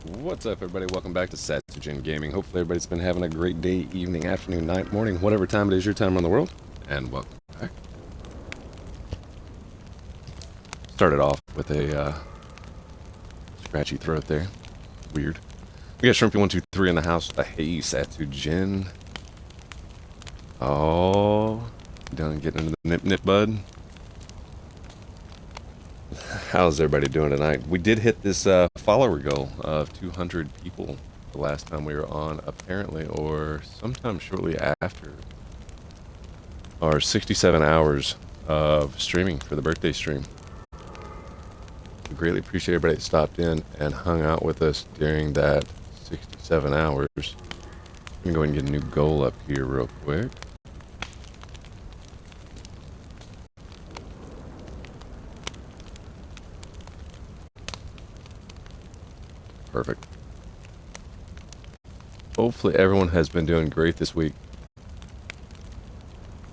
What's up, everybody? Welcome back to Satogen Gaming. Hopefully everybody's been having a great day, evening, afternoon, night, morning, whatever time it is your time around the world. And welcome back. Started off with a scratchy throat there. Weird. We got Shrimpy123 in the house. Hey, Satogen. Oh, done getting into the nip, bud. How's everybody doing tonight? We did hit this follower goal of 200 people the last time we were on, apparently, or sometime shortly after our 67 hours of streaming for the birthday stream. We greatly appreciate everybody that stopped in and hung out with us during that 67 hours. I'm gonna go ahead and get a new goal up here real quick. Perfect. Hopefully everyone has been doing great this week.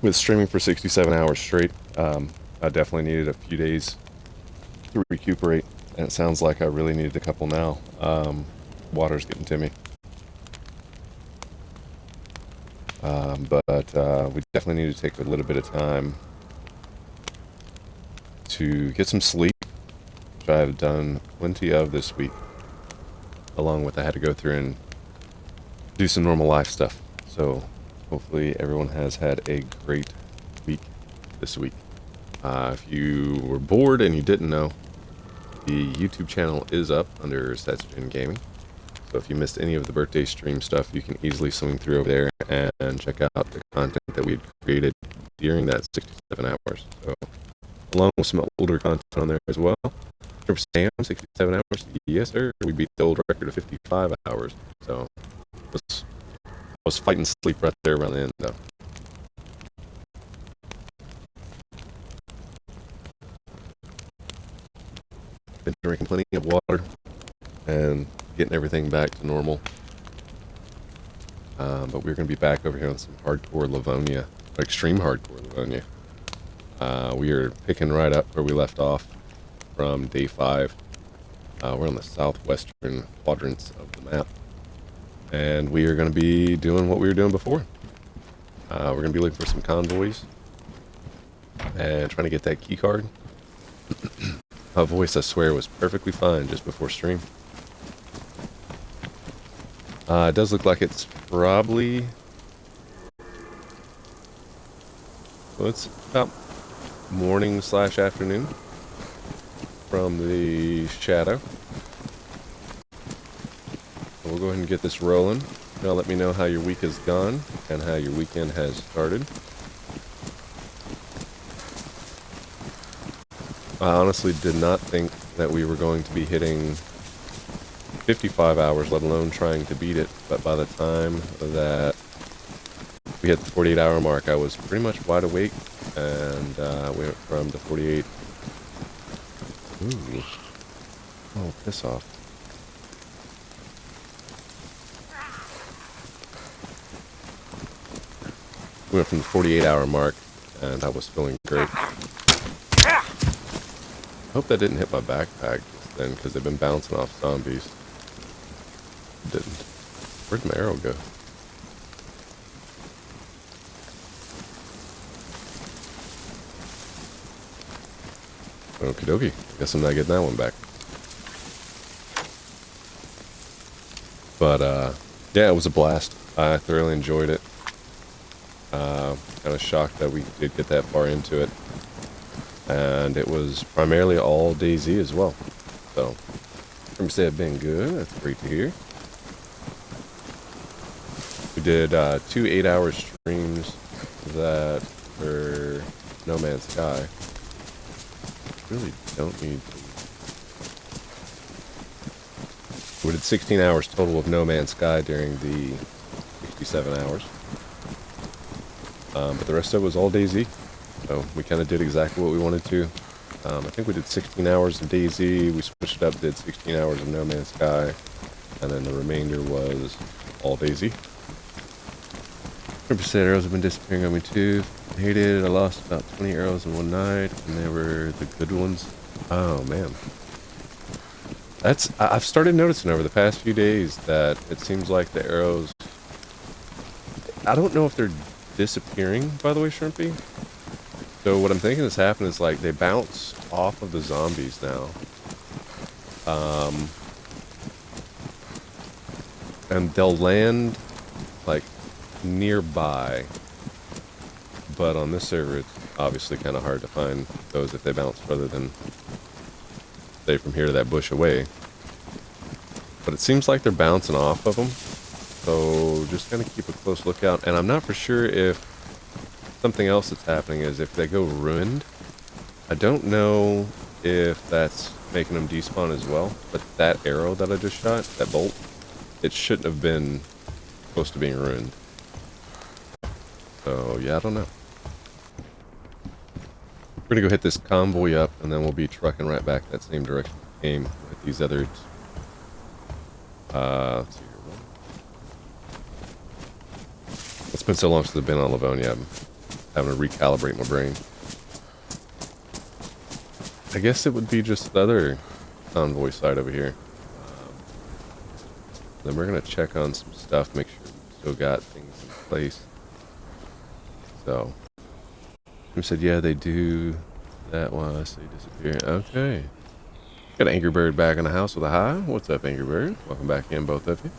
With streaming for 67 hours straight, I definitely needed a few days to recuperate, and it sounds like I really needed a couple now. Water's getting to me. But we definitely need to take a little bit of time to get some sleep, which I've done plenty of this week, along with I had to go through and do some normal life stuff. So hopefully everyone has had a great week this week. If you were bored and you didn't know, the YouTube channel is up under Satogen Gaming. So if you missed any of the birthday stream stuff, you can easily swing through over there and check out the content that we had created during that 67 hours. So along with some older content on there as well. Sam, 67 hours? Yes, sir. We beat the old record of 55 hours. So I was fighting sleep right there around the end, though. Been drinking plenty of water and getting everything back to normal. But we're going to be back over here on some hardcore Livonia, extreme hardcore Livonia. We are picking right up where we left off from day 5. We're on the southwestern quadrants of the map, and we are going to be doing what we were doing before. We're going to be looking for some convoys and trying to get that key card. My voice, I swear, was perfectly fine just before stream. It does look like it's probably... So it's about morning/afternoon from the shadow. So we'll go ahead and get this rolling. Now let me know how your week has gone and how your weekend has started. I honestly did not think that we were going to be hitting 55 hours, let alone trying to beat it. But by the time that we hit the 48-hour mark, I was pretty much wide awake, and we went from the 48. Ooh. Oh, piss off. We went from the 48-hour mark, and I was feeling great. I hope that didn't hit my backpack just then, because they've been bouncing off zombies. It didn't. Where'd my arrow go? Okie dokie. Guess I'm not getting that one back. But, yeah, it was a blast. I thoroughly enjoyed it. Kind of shocked that we did get that far into it. And it was primarily all DayZ as well. So, from say it's been good. That's great to hear. We did 2 8-hour streams that were No Man's Sky. Really don't need to. We did 16 hours total of No Man's Sky during the 67 hours. But the rest of it was all DayZ. So we kind of did exactly what we wanted to. I think we did 16 hours of DayZ. We switched it up, did 16 hours of No Man's Sky. And then the remainder was all DayZ. 100% arrows have been disappearing on me too. I hated it. I lost about 20 arrows in one night, and they were the good ones. Oh man. I've started noticing over the past few days that it seems like the arrows, I don't know if they're disappearing, by the way, Shrimpy. So what I'm thinking has happened is like they bounce off of the zombies now. And they'll land like nearby. But on this server, it's obviously kind of hard to find those if they bounce further than, say, from here to that bush away. But it seems like they're bouncing off of them. So just kind of keep a close lookout. And I'm not for sure if something else that's happening is if they go ruined. I don't know if that's making them despawn as well. But that arrow that I just shot, that bolt, it shouldn't have been close to being ruined. So yeah, I don't know. We're gonna go hit this convoy up, and then we'll be trucking right back that same direction we came with these others. Let's see here. It's been so long since I've been on Livonia, I'm having to recalibrate my brain. I guess it would be just the other convoy side over here. Then we're gonna check on some stuff, make sure we still got things in place. So, who said, yeah, they do that while I say disappear. Okay. Got an Angry Bird back in the house with a hi. What's up, Angry Bird? Welcome back in, both of you.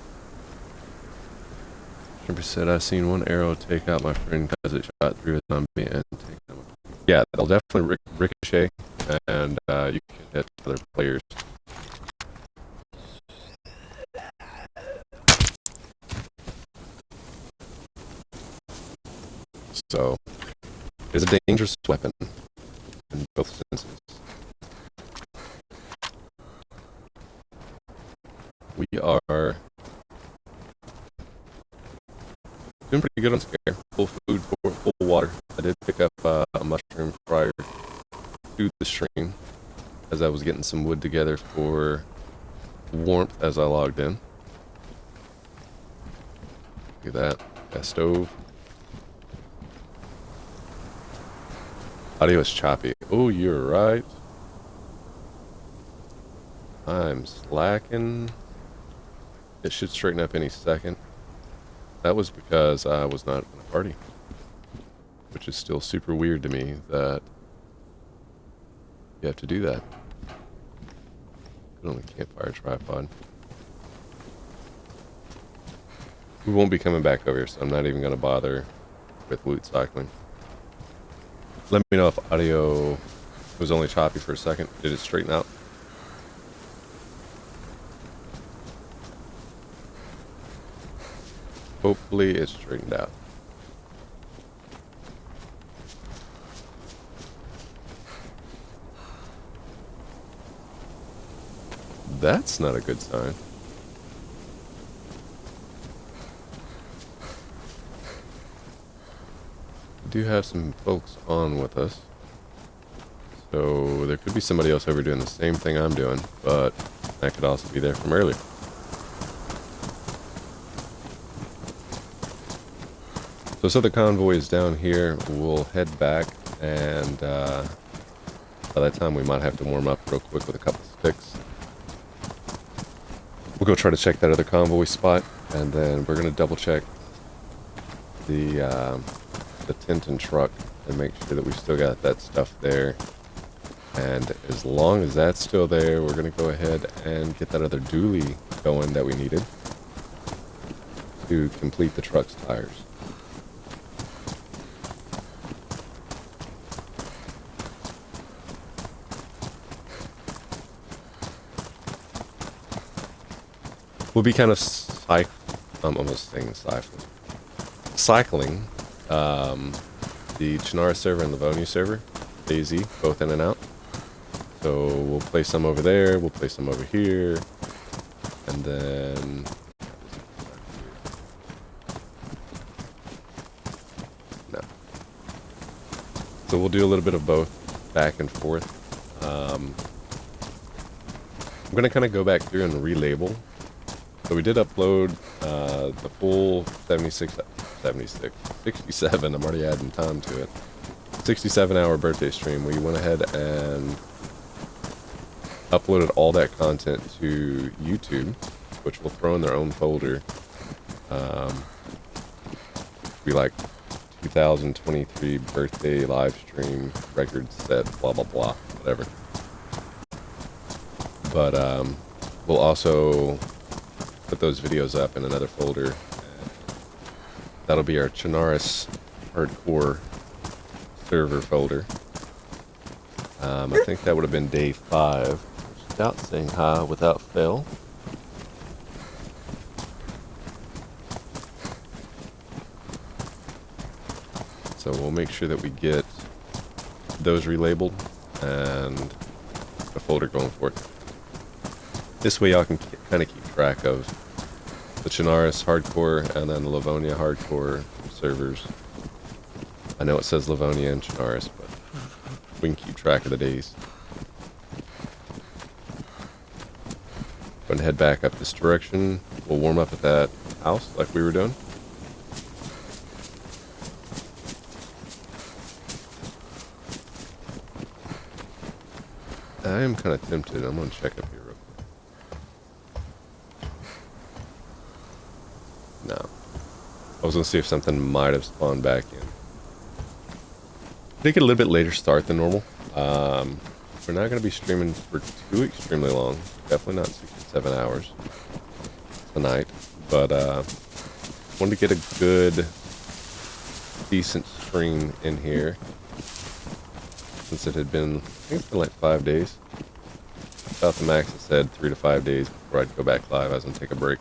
Shrimper said, I seen one arrow take out my friend because it shot through a zombie and take them. Yeah, they'll definitely ricochet, and you can hit other players. So, it's a dangerous weapon in both senses. We are doing pretty good on scare. Full food, full water. I did pick up a mushroom prior to the stream as I was getting some wood together for warmth as I logged in. Look at that. That stove. Audio is choppy. Oh, you're right. I'm slacking. It should straighten up any second. That was because I was not in a party. Which is still super weird to me that you have to do that. Good on the campfire tripod. We won't be coming back over here, so I'm not even going to bother with loot cycling. Let me know if audio was only choppy for a second. Did it straighten out? Hopefully it's straightened out. That's not a good sign. We do have some folks on with us. So there could be somebody else over doing the same thing I'm doing, but that could also be there from earlier. So the convoy is down here. We'll head back, and by that time we might have to warm up real quick with a couple sticks. We'll go try to check that other convoy spot, and then we're gonna double check the tent and truck and make sure that we still got that stuff there. And as long as that's still there, we're gonna go ahead and get that other dually going that we needed to complete the truck's tires. We'll be kind of almost saying cycling the Chinara server and Livonia server, DayZ, both in and out. So we'll play some over there, we'll play some over here, and then no. So we'll do a little bit of both, back and forth. I'm gonna kind of go back through and relabel. So we did upload the full 67, I'm already adding time to it. 67-hour birthday stream. We went ahead and uploaded all that content to YouTube, which will throw in their own folder. Be like 2023 birthday live stream record set, blah blah blah, whatever. But we'll also put those videos up in another folder. That'll be our Chinaris hardcore server folder. I think that would have been day 5. Scout saying hi without fail. So we'll make sure that we get those relabeled and a folder going for it. This way y'all can kind of keep track of the Chinaris hardcore and then the Livonia hardcore servers. I know it says Livonia and Chinaris, but we can keep track of the days. Go and head back up this direction. We'll warm up at that house like we were doing. I am kind of tempted. I'm going to check up here real quick. No. I was going to see if something might have spawned back in. I think a little bit later start than normal. We're not going to be streaming for too extremely long. Definitely not 6 to 7 hours tonight. But wanted to get a good, decent stream in here. Since it had been, I think it's been like 5 days. About the max, it said 3 to 5 days before I'd go back live. I was going to take a break.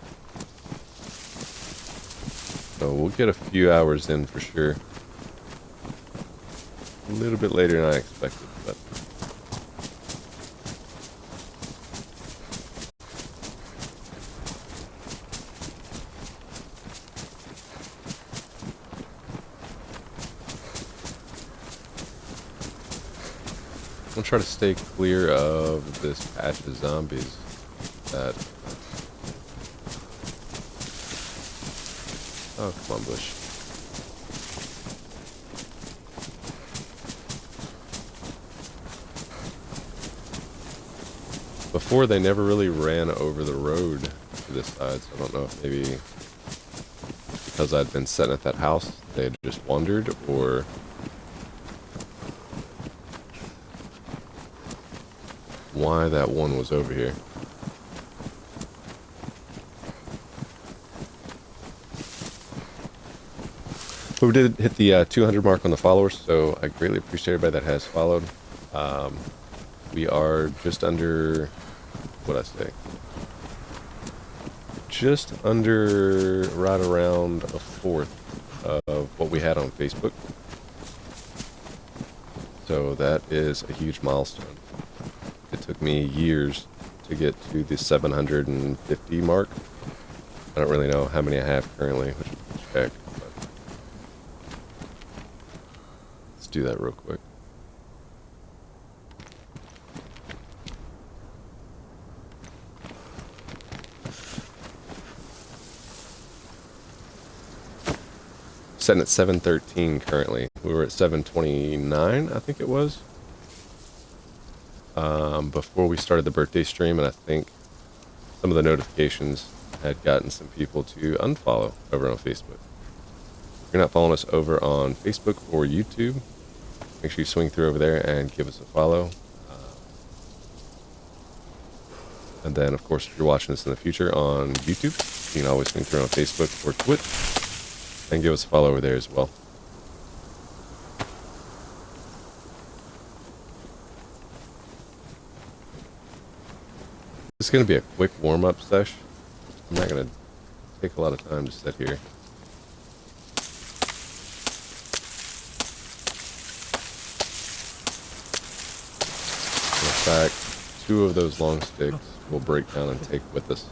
So we'll get a few hours in for sure. A little bit later than I expected, but I'm gonna try to stay clear of this patch of zombies that... Oh, come on, bush. Before, they never really ran over the road to this side, so I don't know if maybe because I'd been sitting at that house, they had just wandered, or... why that one was over here. But we did hit the 200 mark on the followers, so I greatly appreciate everybody that has followed. We are just under, what'd I say? Just under, right around a fourth of what we had on Facebook. So that is a huge milestone. It took me years to get to the 750 mark. I don't really know how many I have currently, which is check. But let's do that real quick. Setting at 713 currently. We were at 729, I think it was. Before we started the birthday stream, and I think some of the notifications had gotten some people to unfollow over on Facebook. If you're not following us over on Facebook or YouTube, make sure you swing through over there and give us a follow. And then, of course, if you're watching this in the future on YouTube, you can always swing through on Facebook or Twitch and give us a follow over there as well. This is going to be a quick warm-up sesh. I'm not going to take a lot of time to sit here. In fact, 2 of those long sticks we'll break down and take with us.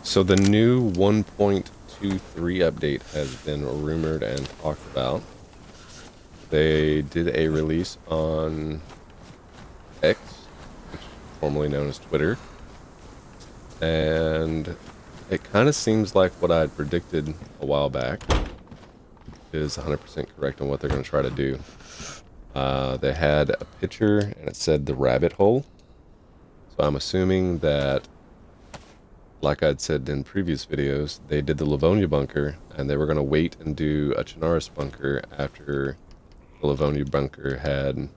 So the new 1.23 update has been rumored and talked about. They did a release on X, which is formerly known as Twitter. And it kind of seems like what I had predicted a while back is 100% correct on what they're going to try to do. They had a picture and it said the rabbit hole. So I'm assuming that, like I'd said in previous videos, they did the Livonia bunker and they were going to wait and do a Chernarus bunker after the Livonia bunker had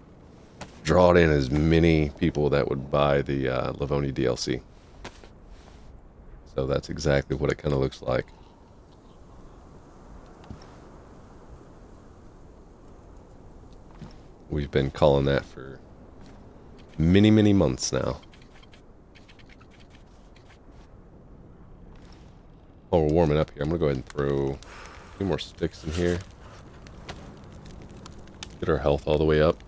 drawn in as many people that would buy the Livonia DLC. So that's exactly what it kind of looks like. We've been calling that for many, many months now. Oh, we're warming up here. I'm going to go ahead and throw a few more sticks in here. Get our health all the way up.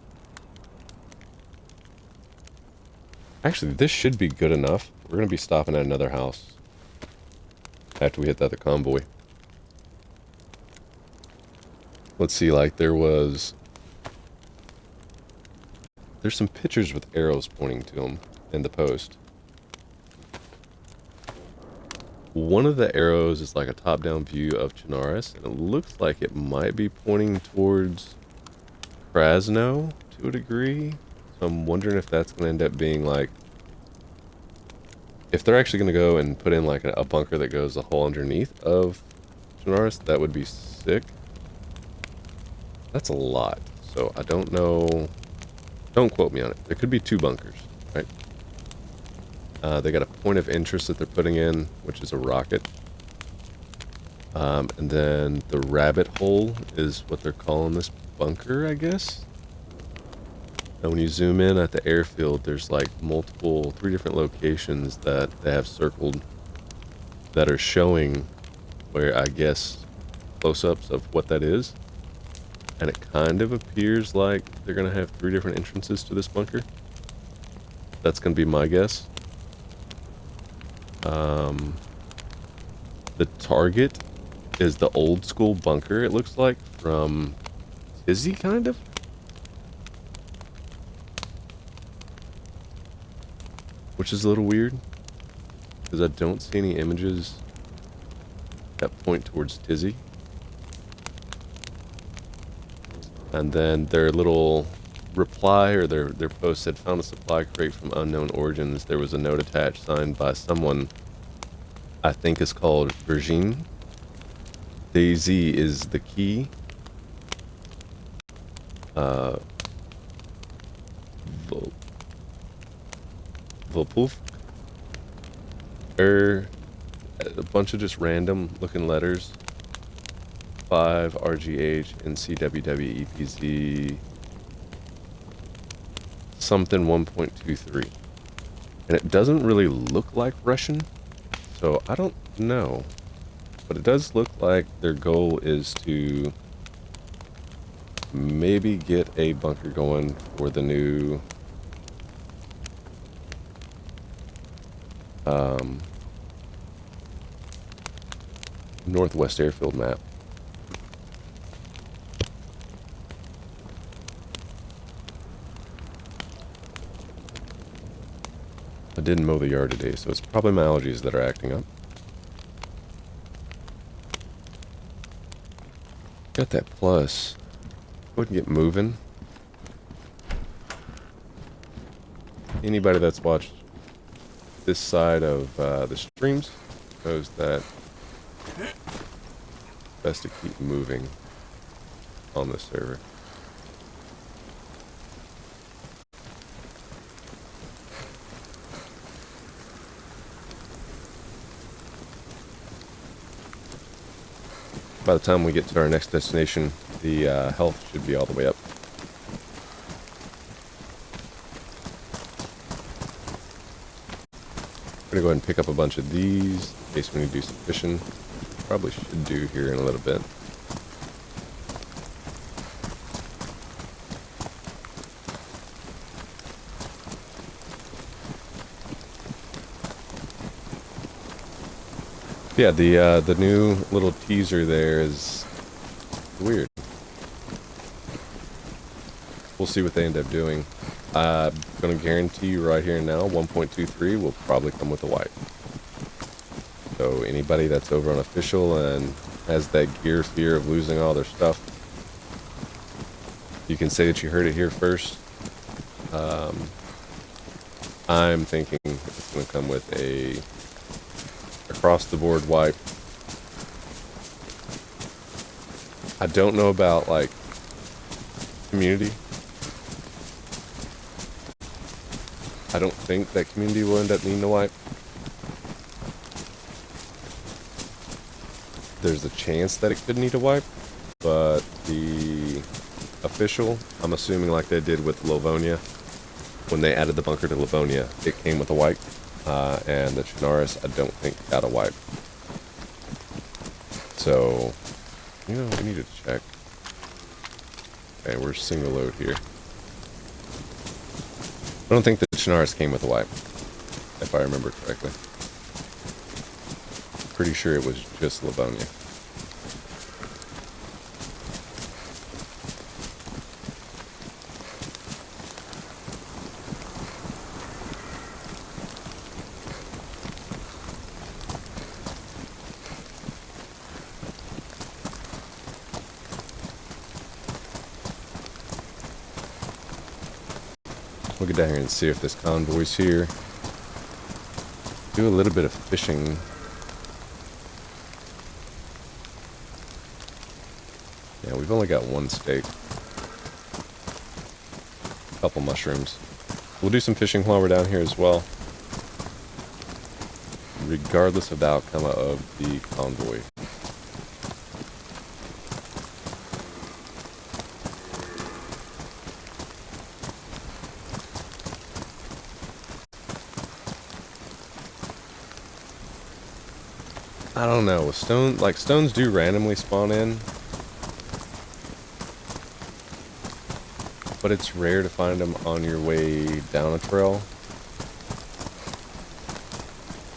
Actually, this should be good enough. We're going to be stopping at another house after we hit the other convoy. Let's see, like there's some pictures with arrows pointing to them in the post. One of the arrows is like a top-down view of Chernarus, and it looks like it might be pointing towards Krasno to a degree. So I'm wondering if that's going to end up being like, if they're actually going to go and put in like a bunker that goes the whole underneath of Chernarus, that would be sick. That's a lot, so I don't know. Don't quote me on it. There could be 2 bunkers, right? They got a point of interest that they're putting in, which is a rocket. And then the rabbit hole is what they're calling this bunker, I guess. Now when you zoom in at the airfield, there's like 3 different locations that they have circled that are showing where, I guess, close-ups of what that is. And it kind of appears like they're going to have 3 different entrances to this bunker. That's going to be my guess. The target is the old school bunker, it looks like, from DayZ, kind of. Which is a little weird, because I don't see any images that point towards DayZ. And then their little reply, or their post said, found a supply crate from unknown origins. There was a note attached signed by someone I think is called Virgin. DayZ is the key. Vopuf. A bunch of just random looking letters. 5 RGH NCWW EPZ something 1.23, and it doesn't really look like Russian, so I don't know, but it does look like their goal is to maybe get a bunker going for the new Northwest Airfield map. I didn't mow the yard today, so it's probably my allergies that are acting up. Got that plus. Go ahead and get moving. Anybody that's watched this side of the streams knows that it's best to keep moving on the server. By the time we get to our next destination, the health should be all the way up. I'm gonna go ahead and pick up a bunch of these in case we need to do some fishing. Probably should do here in a little bit. Yeah, the new little teaser there is weird. We'll see what they end up doing. I'm gonna guarantee you right here and now, 1.23 will probably come with a white. So anybody that's over on official and has that gear fear of losing all their stuff, you can say that you heard it here first. I'm thinking it's going to come with a across the board wipe. I don't know about like community. I don't think that community will end up needing a wipe. There's a chance that it could need a wipe, but the official, I'm assuming like they did with Livonia, when they added the bunker to Livonia, it came with a wipe, and the Chinaris, I don't think got a wipe. So, you know, we need to check. Okay, we're single load here. I don't think the Chinaris came with a wipe, if I remember correctly. Pretty sure it was just Livonia. We'll get down here and see if this convoy's here. Do a little bit of fishing. Yeah, we've only got one steak. A couple mushrooms. We'll do some fishing while we're down here as well. Regardless of the outcome of the convoy. I don't know, with stones do randomly spawn in, but it's rare to find them on your way down a trail.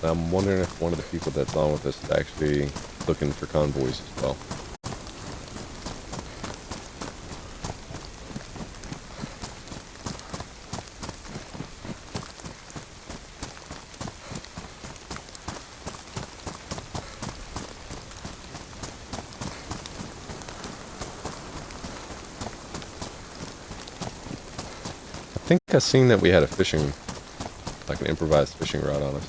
I'm wondering if one of the people that's on with us is actually looking for convoys as well. I think I seen that we had a fishing, like an improvised fishing rod on us.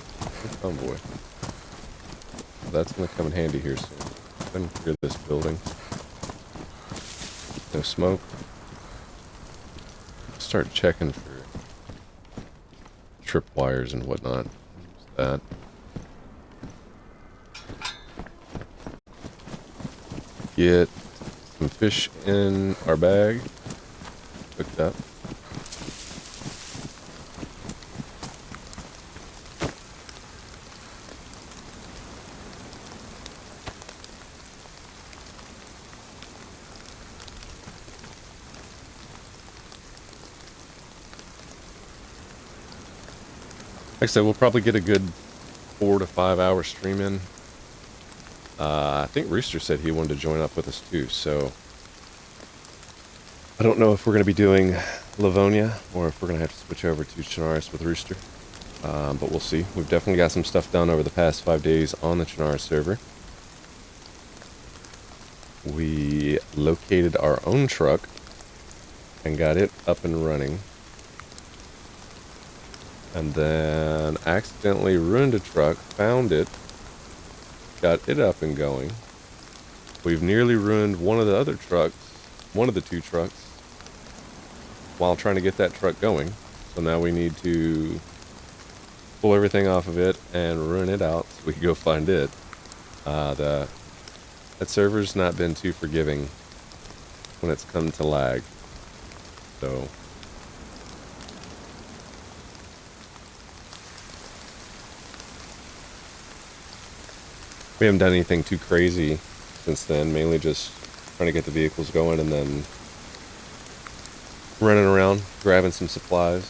Convoy. That's gonna come in handy here soon. Go ahead and clear this building. No smoke. Start checking for trip wires and whatnot. Use that. Get some fish in our bag. Cooked up. Like I said, we'll probably get a good 4 to 5 hour stream in. I think Rooster said he wanted to join up with us too, so I don't know if we're going to be doing Livonia or if we're going to have to switch over to Chinaris with Rooster, but we'll see. We've definitely got some stuff done over the past 5 days on the Chinaris server. We located our own truck and got it up and running. And then accidentally ruined a truck, found it, got it up and going. We've nearly ruined one of the other trucks, one of the 2 trucks, while trying to get that truck going. So now we need to pull everything off of it and ruin it out so we can go find it. That server's not been too forgiving when it's come to lag. So we haven't done anything too crazy since then, mainly just trying to get the vehicles going and then running around, grabbing some supplies.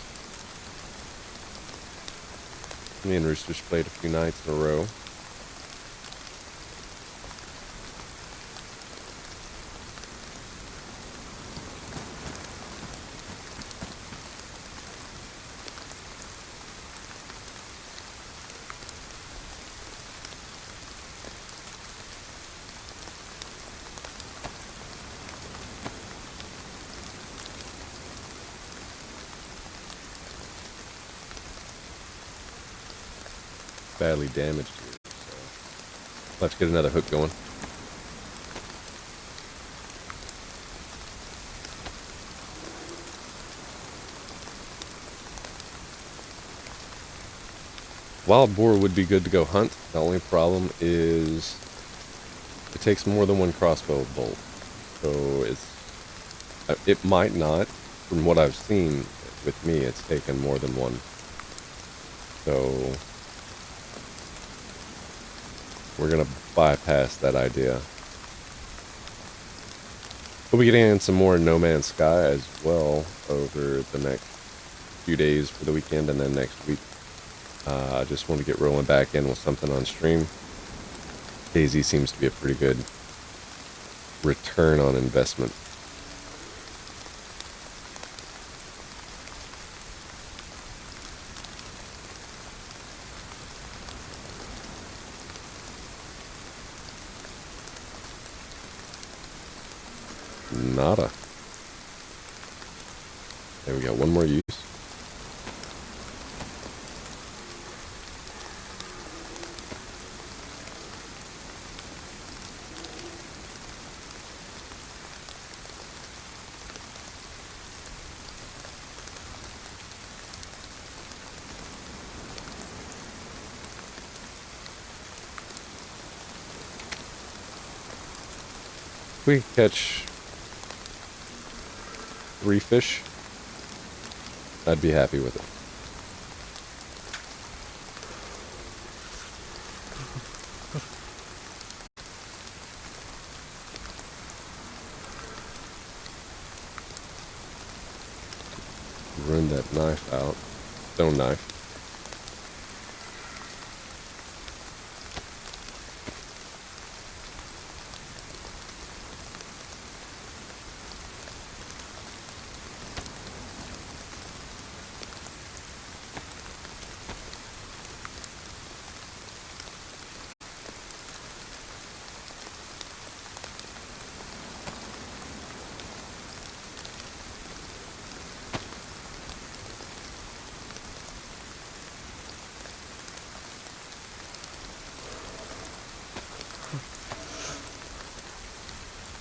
Me and Roosters played a few nights in a row. badly damaged here. So let's get another hook going. Wild boar would be good to go hunt. The only problem is it takes more than one crossbow bolt. So it might not. From what I've seen with me, it's taken more than one. So we're gonna bypass that idea. We'll be getting in some more No Man's Sky as well over the next few days for the weekend, and then next week. I just want to get rolling back in with something on stream. DayZ seems to be a pretty good return on investment. Nada. There we go, one more use. If we catch 3 fish, I'd be happy with it. Run that knife out. Stone knife.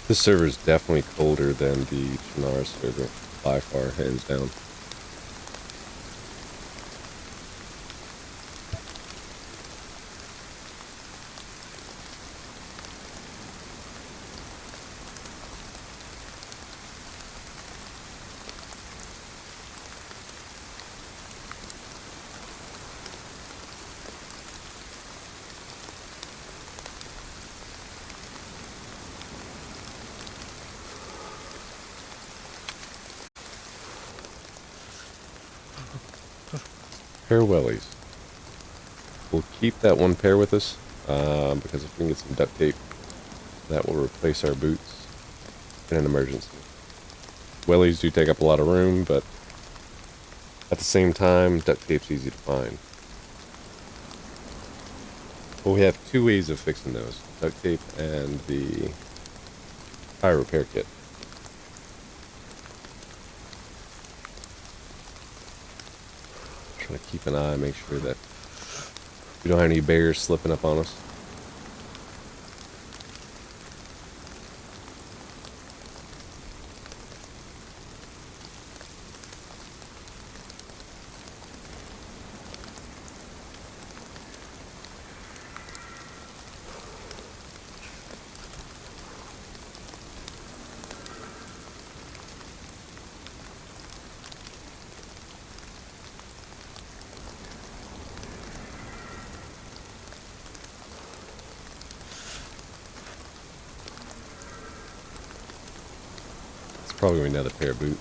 This server is definitely colder than the Channara server, by far, hands down. Pair wellies. We'll keep that one pair with us, because if we can get some duct tape, that will replace our boots in an emergency. Wellies do take up a lot of room, but at the same time, duct tape's easy to find. Well, we have 2 ways of fixing those. Duct tape and the tire repair kit. Trying to keep an eye, make sure that we don't have any bears slipping up on us. Probably another pair of boots.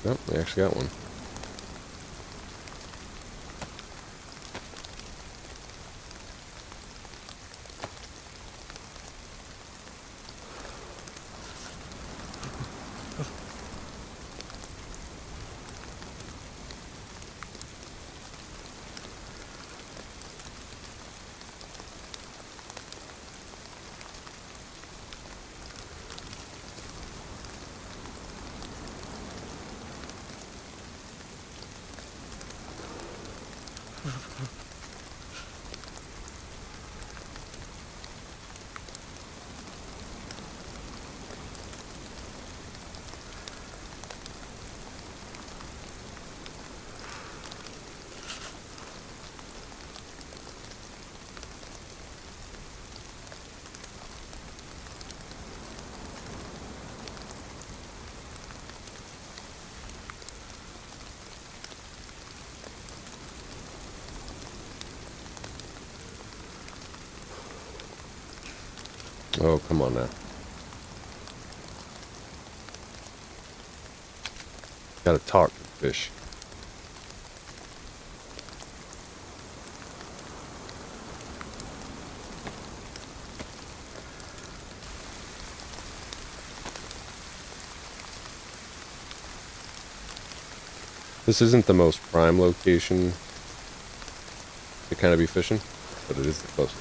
Nope, we actually got one. Oh, come on now. Gotta talk to the fish. This isn't the most prime location to kind of be fishing, but it is the closest.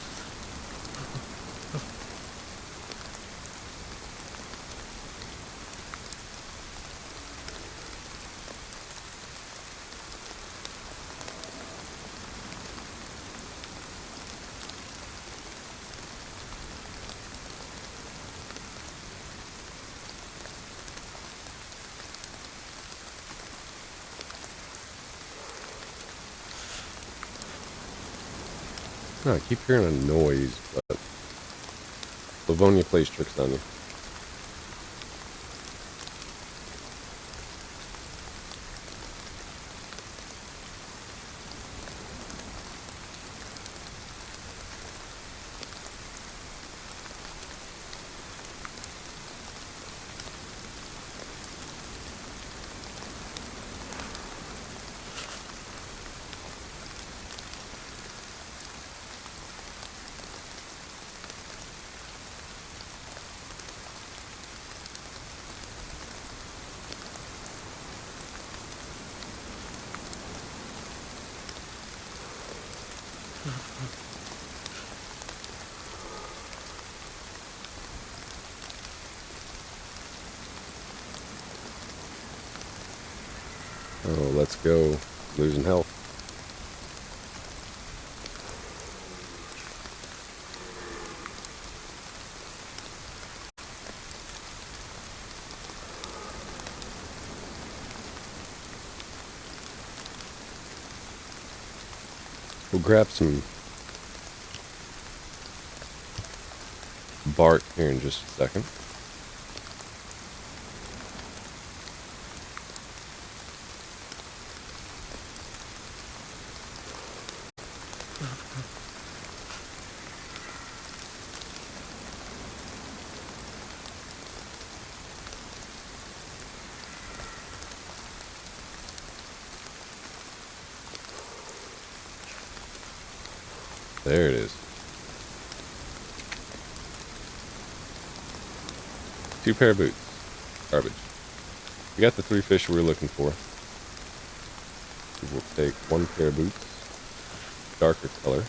No, I keep hearing a noise, but Livonia plays tricks on you. Oh, let's go. Losing health. We'll grab some bark here in just a second. There it is. 2 pair of boots. Garbage. We got the 3 fish we were looking for. We will take 1 pair of boots. Darker color.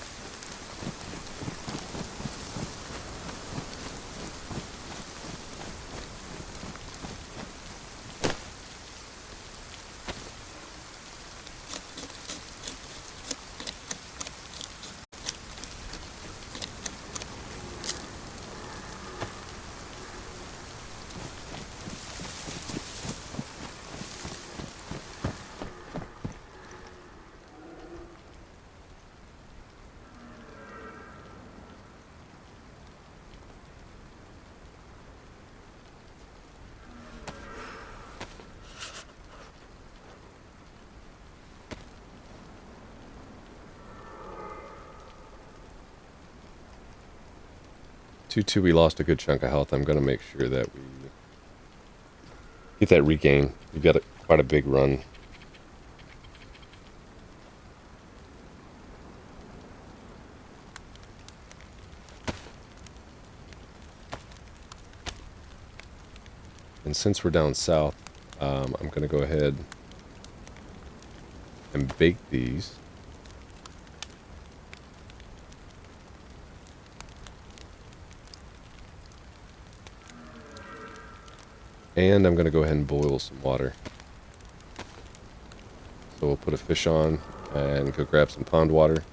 Two, we lost a good chunk of health. I'm going to make sure that we get that regain. We've got quite a big run. And since we're down south, I'm going to go ahead and bake these. And I'm going to go ahead and boil some water. So we'll put a fish on and go grab some pond water.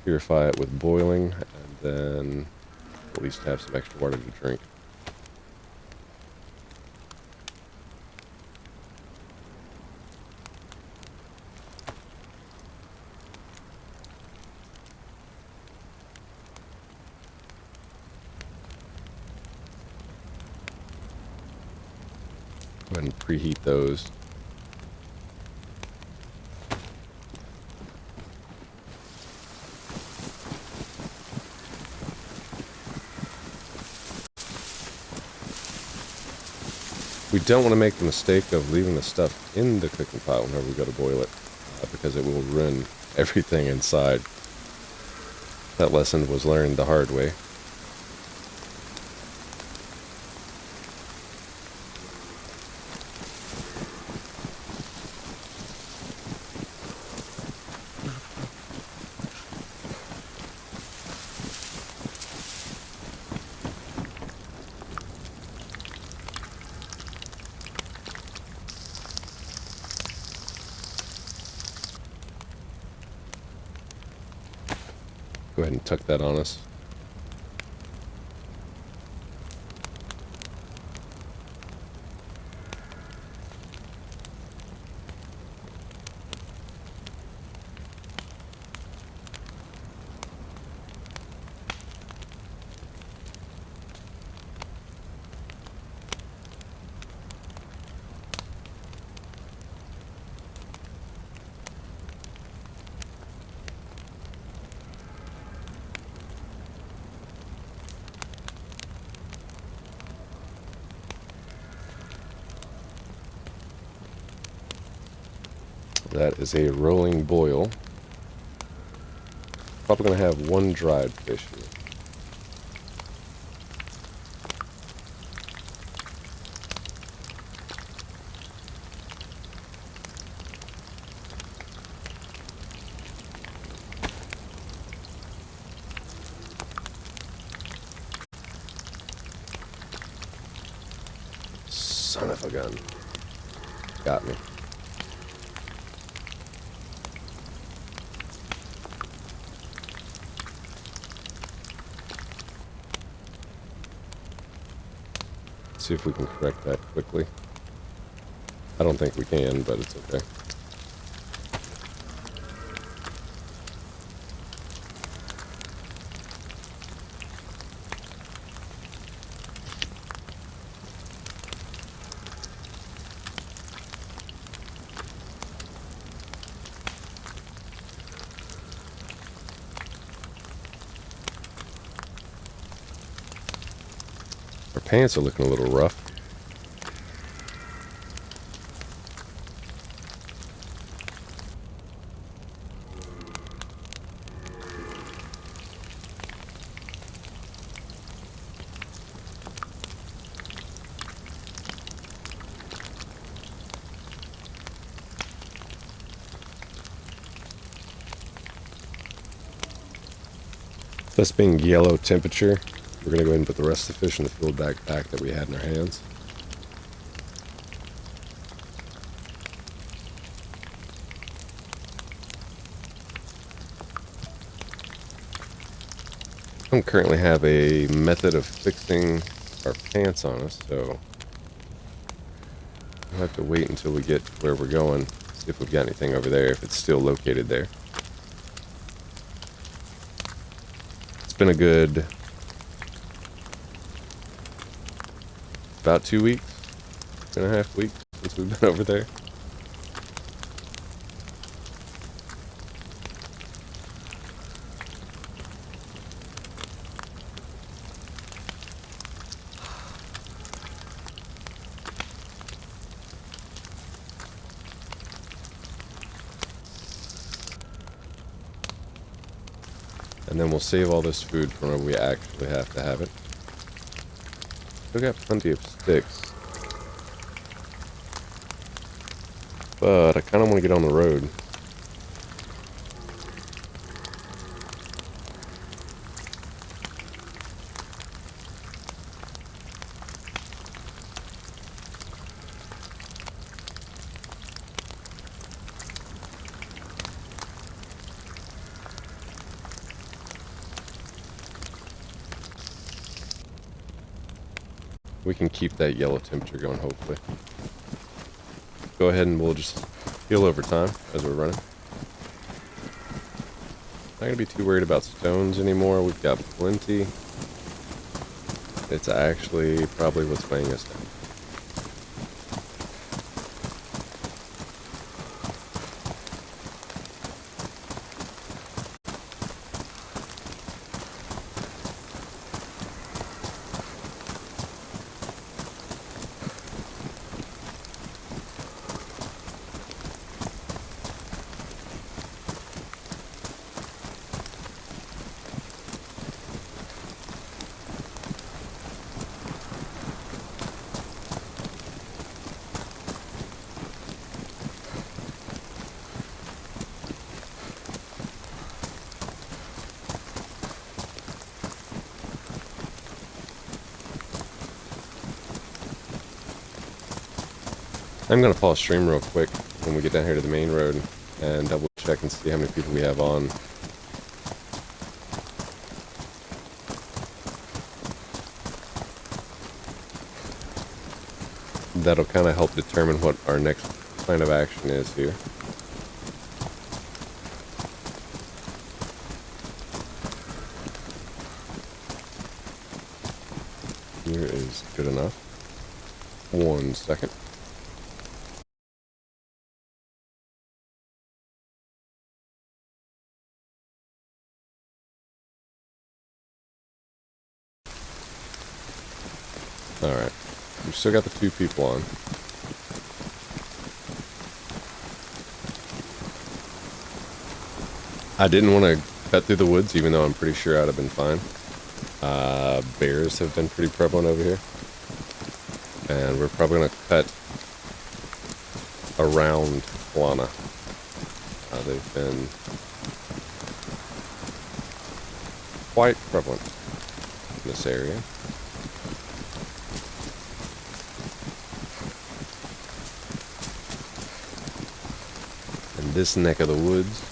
Purify it with boiling, and then at least have some extra water to drink. Go ahead and preheat those. We don't want to make the mistake of leaving the stuff in the cooking pot whenever we go to boil it, because it will ruin everything inside. That lesson was learned the hard way. Go ahead and tuck that on us. That is a rolling boil. Probably going to have one dried fish here. Son of a gun. Got me. See if we can correct that quickly. I don't think we can, but it's okay. Our pants are looking a little rough. This being yellow temperature, we're going to go ahead and put the rest of the fish in the filled backpack that we had in our hands. I don't currently have a method of fixing our pants on us, so we'll have to wait until we get where we're going, see if we've got anything over there, if it's still located there. It's been a good about 2 weeks, 2.5 weeks since we've been over there. And then we'll save all this food for when we actually have to have it. Still got plenty of sticks. But I kind of want to get on the road. We can keep that yellow temperature going, hopefully. Go ahead and we'll just heal over time as we're running. Not gonna be too worried about stones anymore. We've got plenty. It's actually probably what's weighing us down. I'm gonna pause stream real quick when we get down here to the main road and double check and see how many people we have on. That'll kind of help determine what our next plan of action is here. Here is good enough. 1 second. Alright. We've still got the 2 people on. I didn't want to cut through the woods, even though I'm pretty sure I'd have been fine. Bears have been pretty prevalent over here. And we're probably going to cut around Livonia. They've been quite prevalent in this area. In this neck of the woods.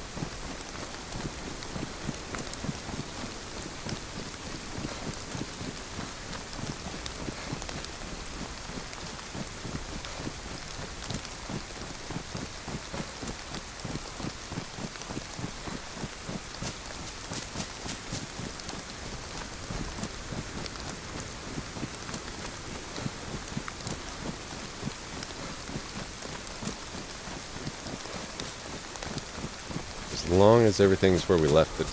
As long as everything's where we left it,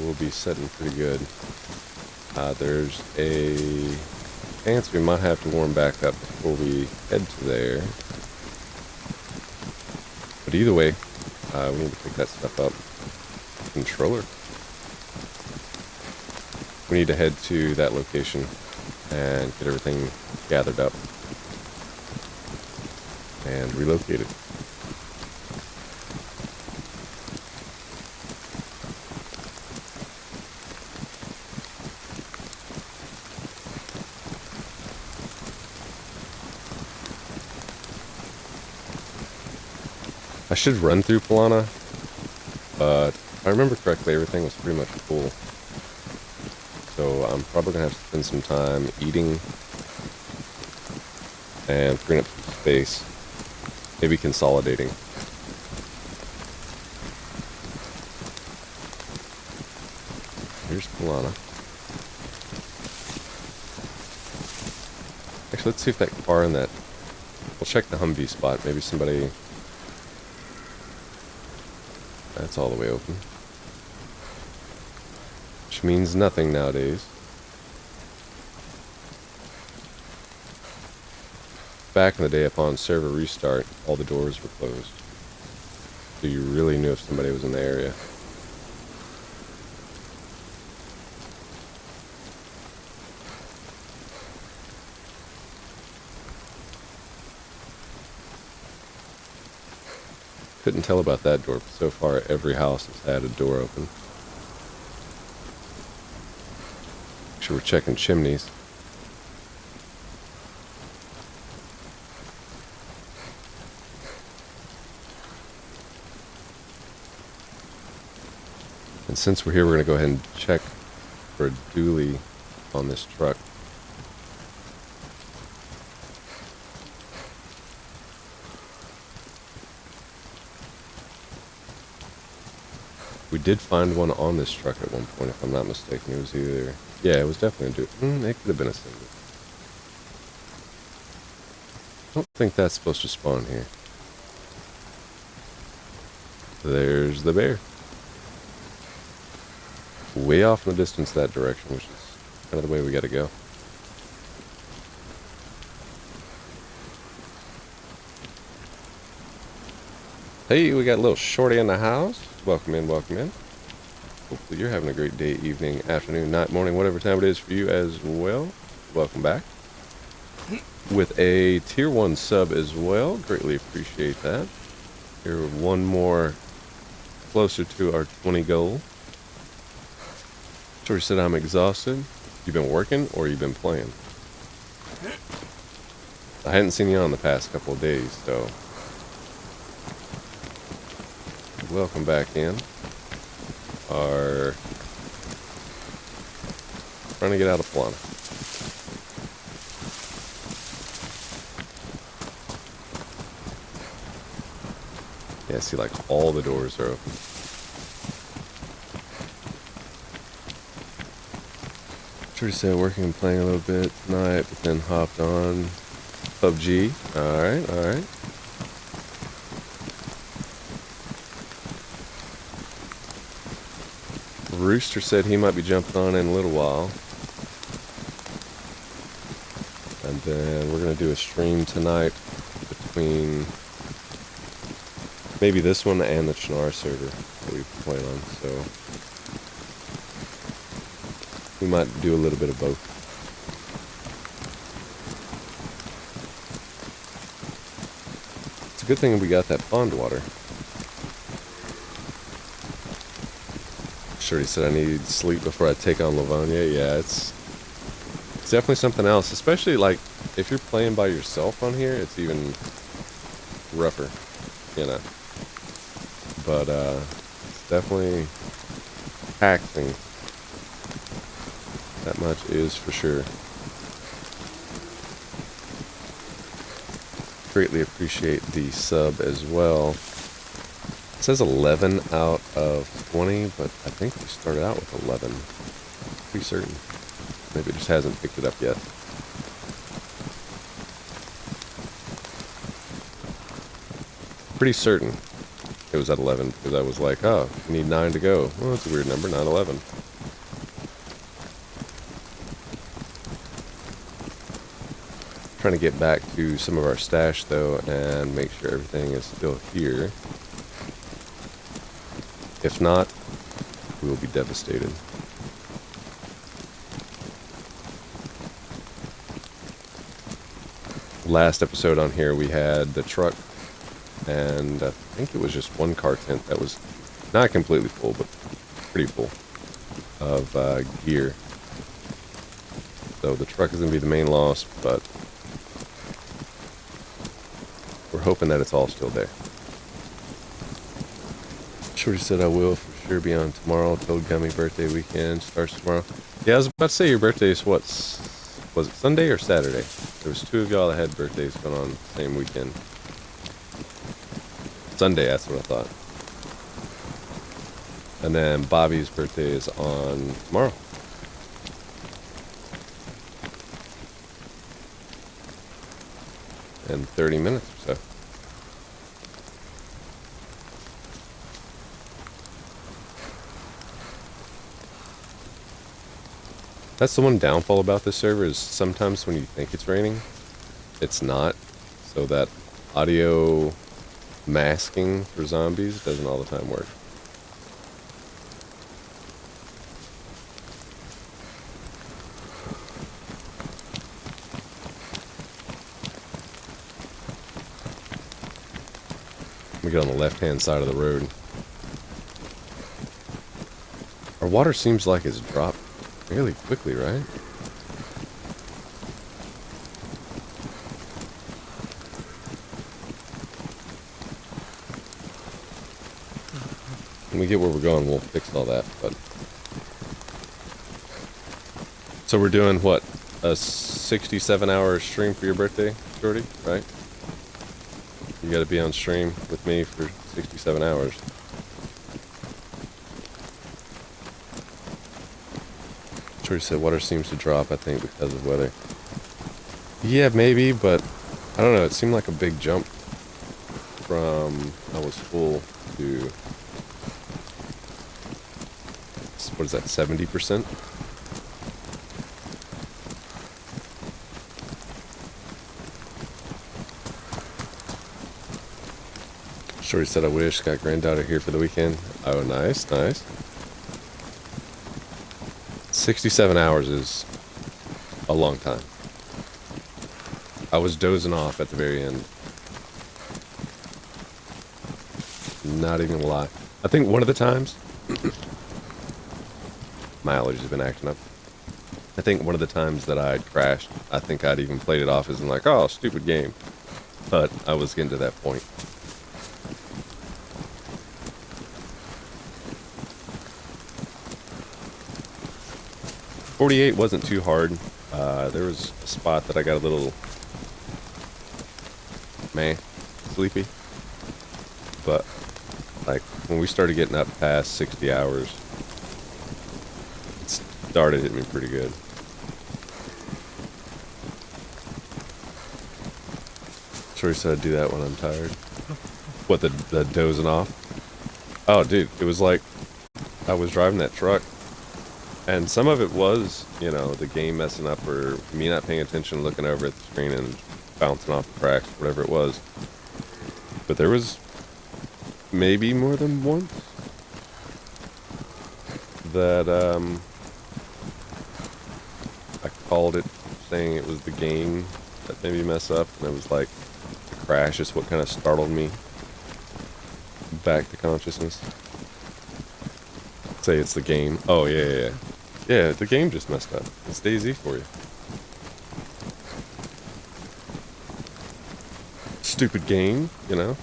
we'll be setting pretty good. There's a chance we might have to warm back up before we head to there. But either way, we need to pick that stuff up. Controller. We need to head to that location and get everything gathered up and relocated. I should run through Livonia, but if I remember correctly, everything was pretty much full. So I'm probably going to have to spend some time eating and freeing up some space. Maybe consolidating. Here's Livonia. Actually, let's see if that car in that... We'll check the Humvee spot. Maybe somebody... That's all the way open. Which means nothing nowadays. Back in the day, upon server restart, all the doors were closed. So you really knew if somebody was in the area. Couldn't tell about that door, but so far every house has had a door open. Make sure we're checking chimneys. And since we're here, we're going to go ahead and check for a dually on this truck. We did find one on this truck at one point, if I'm not mistaken. It was either... Yeah, it was definitely a dually. It could have been a single. I don't think that's supposed to spawn here. There's the bear. Way off in the distance that direction, which is kind of the way we gotta go. Hey, we got a little shorty in the house. Welcome in, welcome in. Hopefully you're having a great day, evening, afternoon, night, morning, whatever time it is for you as well. Welcome back. With a tier 1 sub as well. Greatly appreciate that. You're one more closer to our 20 goal. Shorty said, I'm exhausted. You've been working or you've been playing? I hadn't seen you on the past couple of days, so welcome back in. Are trying to get out of Plana. Yeah, see, like all the doors are open. True said working and playing a little bit tonight, but then hopped on PUBG. Alright, alright. Rooster said he might be jumping on in a little while. And then we're going to do a stream tonight between maybe this one and the Chinar server that we played on. So we might do a little bit of both. It's a good thing we got that pond water. Shorty said I need sleep before I take on Livonia. Yeah, it's definitely something else, especially like if you're playing by yourself on here, it's even rougher, you know. But it's definitely taxing. That much is for sure. Greatly appreciate the sub as well. It says 11 out of 20, but I think we started out with 11. Pretty certain. Maybe it just hasn't picked it up yet. Pretty certain it was at 11 because I was like, oh, we need 9 to go. Well, that's a weird number, not 11. Trying to get back to some of our stash though and make sure everything is still here. If not, we will be devastated. Last episode on here we had the truck and I think it was just one car tent that was not completely full but pretty full of gear. So the truck is going to be the main loss, but we're hoping that it's all still there. Shorty said I will for sure be on tomorrow. Toad Gummy birthday weekend starts tomorrow. Yeah, I was about to say your birthday is was it Sunday or Saturday? There was 2 of y'all that had birthdays going on the same weekend. Sunday, that's what I thought. And then Bobby's birthday is on tomorrow. In 30 minutes or so. That's the one downfall about this server is sometimes when you think it's raining, it's not. So that audio masking for zombies doesn't all the time work. We get on the left-hand side of the road. Our water seems like it's dropped fairly quickly, right? When we get where we're going, we'll fix all that, but... So we're doing, what, a 67-hour stream for your birthday, Shorty, right? You gotta be on stream with me for 67 hours. Shorty said water seems to drop, I think, because of weather. Yeah, maybe, but I don't know. It seemed like a big jump from I was full to, what is that, 70%? Shorty said I wish. Got granddaughter here for the weekend. Oh, nice, nice. 67 hours is a long time. I was dozing off at the very end. Not even gonna lie. I think one of the times my allergies have been acting up. I think one of the times that I'd crashed, I think I'd even played it off as in like, oh, stupid game. But I was getting to that point. .48 wasn't too hard. There was a spot that I got a little sleepy. But like when we started getting up past 60 hours, it started hitting me pretty good. Sure said I'd do that when I'm tired. What, the dozing off? Oh, dude, it was like I was driving that truck, and some of it was, you know, the game messing up or me not paying attention, looking over at the screen and bouncing off the cracks, whatever it was. But there was maybe more than once that I called it, saying it was the game that made me mess up, and it was like the crash is what kind of startled me back to consciousness. Say it's the game. Oh yeah. Yeah, the game just messed up. It's DayZ for you. Stupid game, you know?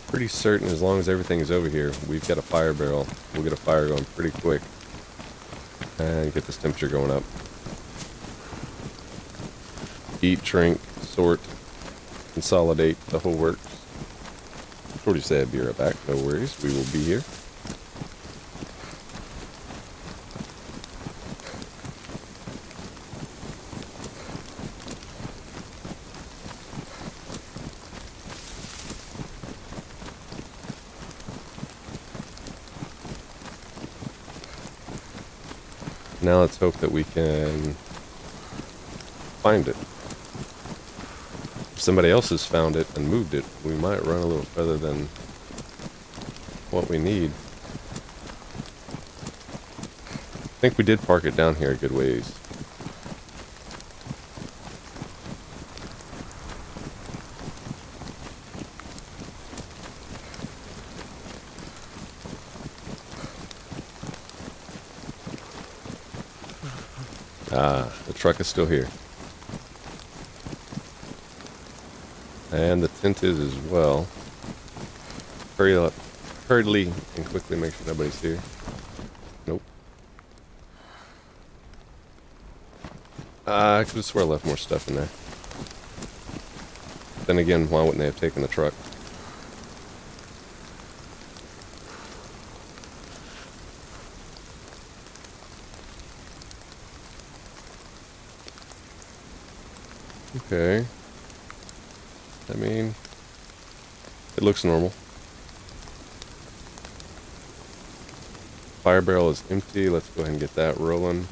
Pretty certain as long as everything is over here, we've got a fire barrel. We'll get a fire going pretty quick. And get this temperature going up. Eat, drink, sort, consolidate, the whole works. Shorty said, be right back. No worries, we will be here. Now let's hope that we can find it. If somebody else has found it and moved it, we might run a little further than what we need. I think we did park it down here a good ways. Ah, the truck is still here. And the tent is as well. Hurry up, hurriedly and quickly make sure nobody's here. Nope. I could have swore I left more stuff in there. Then again, why wouldn't they have taken the truck? Okay. I mean, it looks normal. Fire barrel is empty. Let's go ahead and get that rolling.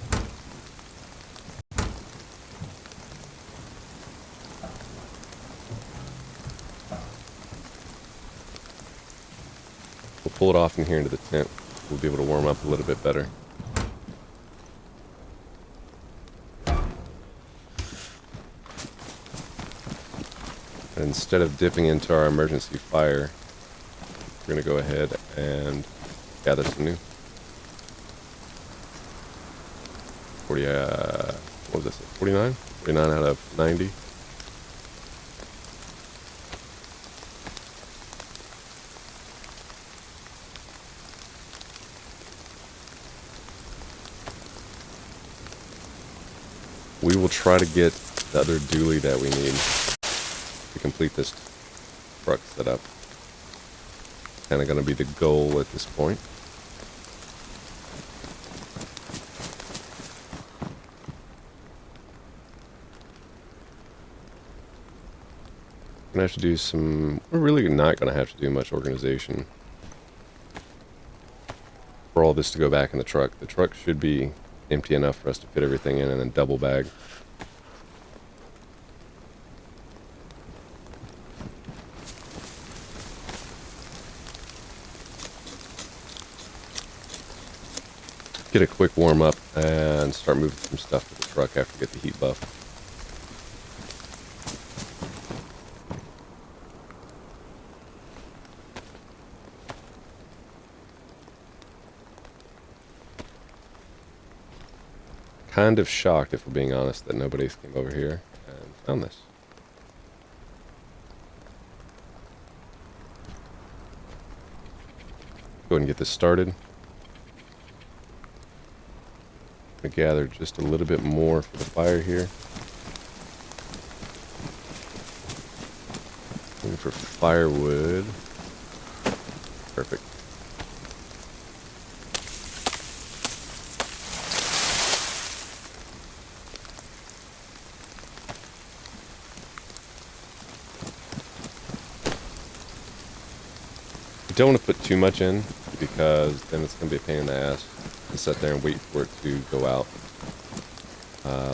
We'll pull it off in here into the tent. We'll be able to warm up a little bit better. And instead of dipping into our emergency fire, we're going to go ahead and gather some new. 40, what was this? 49? 49 out of 90. We will try to get the other dually that we need to complete this truck setup. Kind of going to be the goal at this point. Gonna have to do some. We're really not gonna have to do much organization for all this to go back in the truck. The truck should be empty enough for us to fit everything in and then double bag. Get a quick warm up and start moving some stuff to the truck after we get the heat buff. kind of shocked, if we're being honest, that nobody came over here and found this. Go ahead and get this started. I'm gonna gather just a little bit more for the fire here. Looking for firewood. Perfect. You don't want to put too much in because then it's going to be a pain in the ass to sit there and wait for it to go out.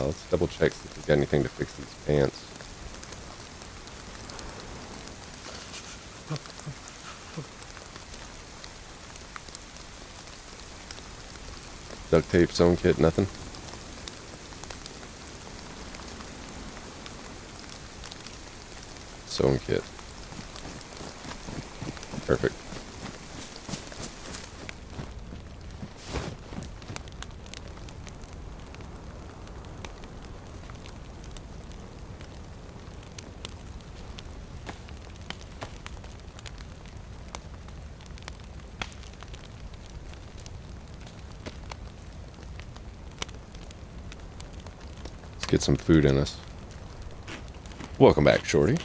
Let's double check see if we've got anything to fix these pants. Duct tape, sewing kit, nothing. Sewing kit. Perfect. Get some food in us. Welcome back, Shorty.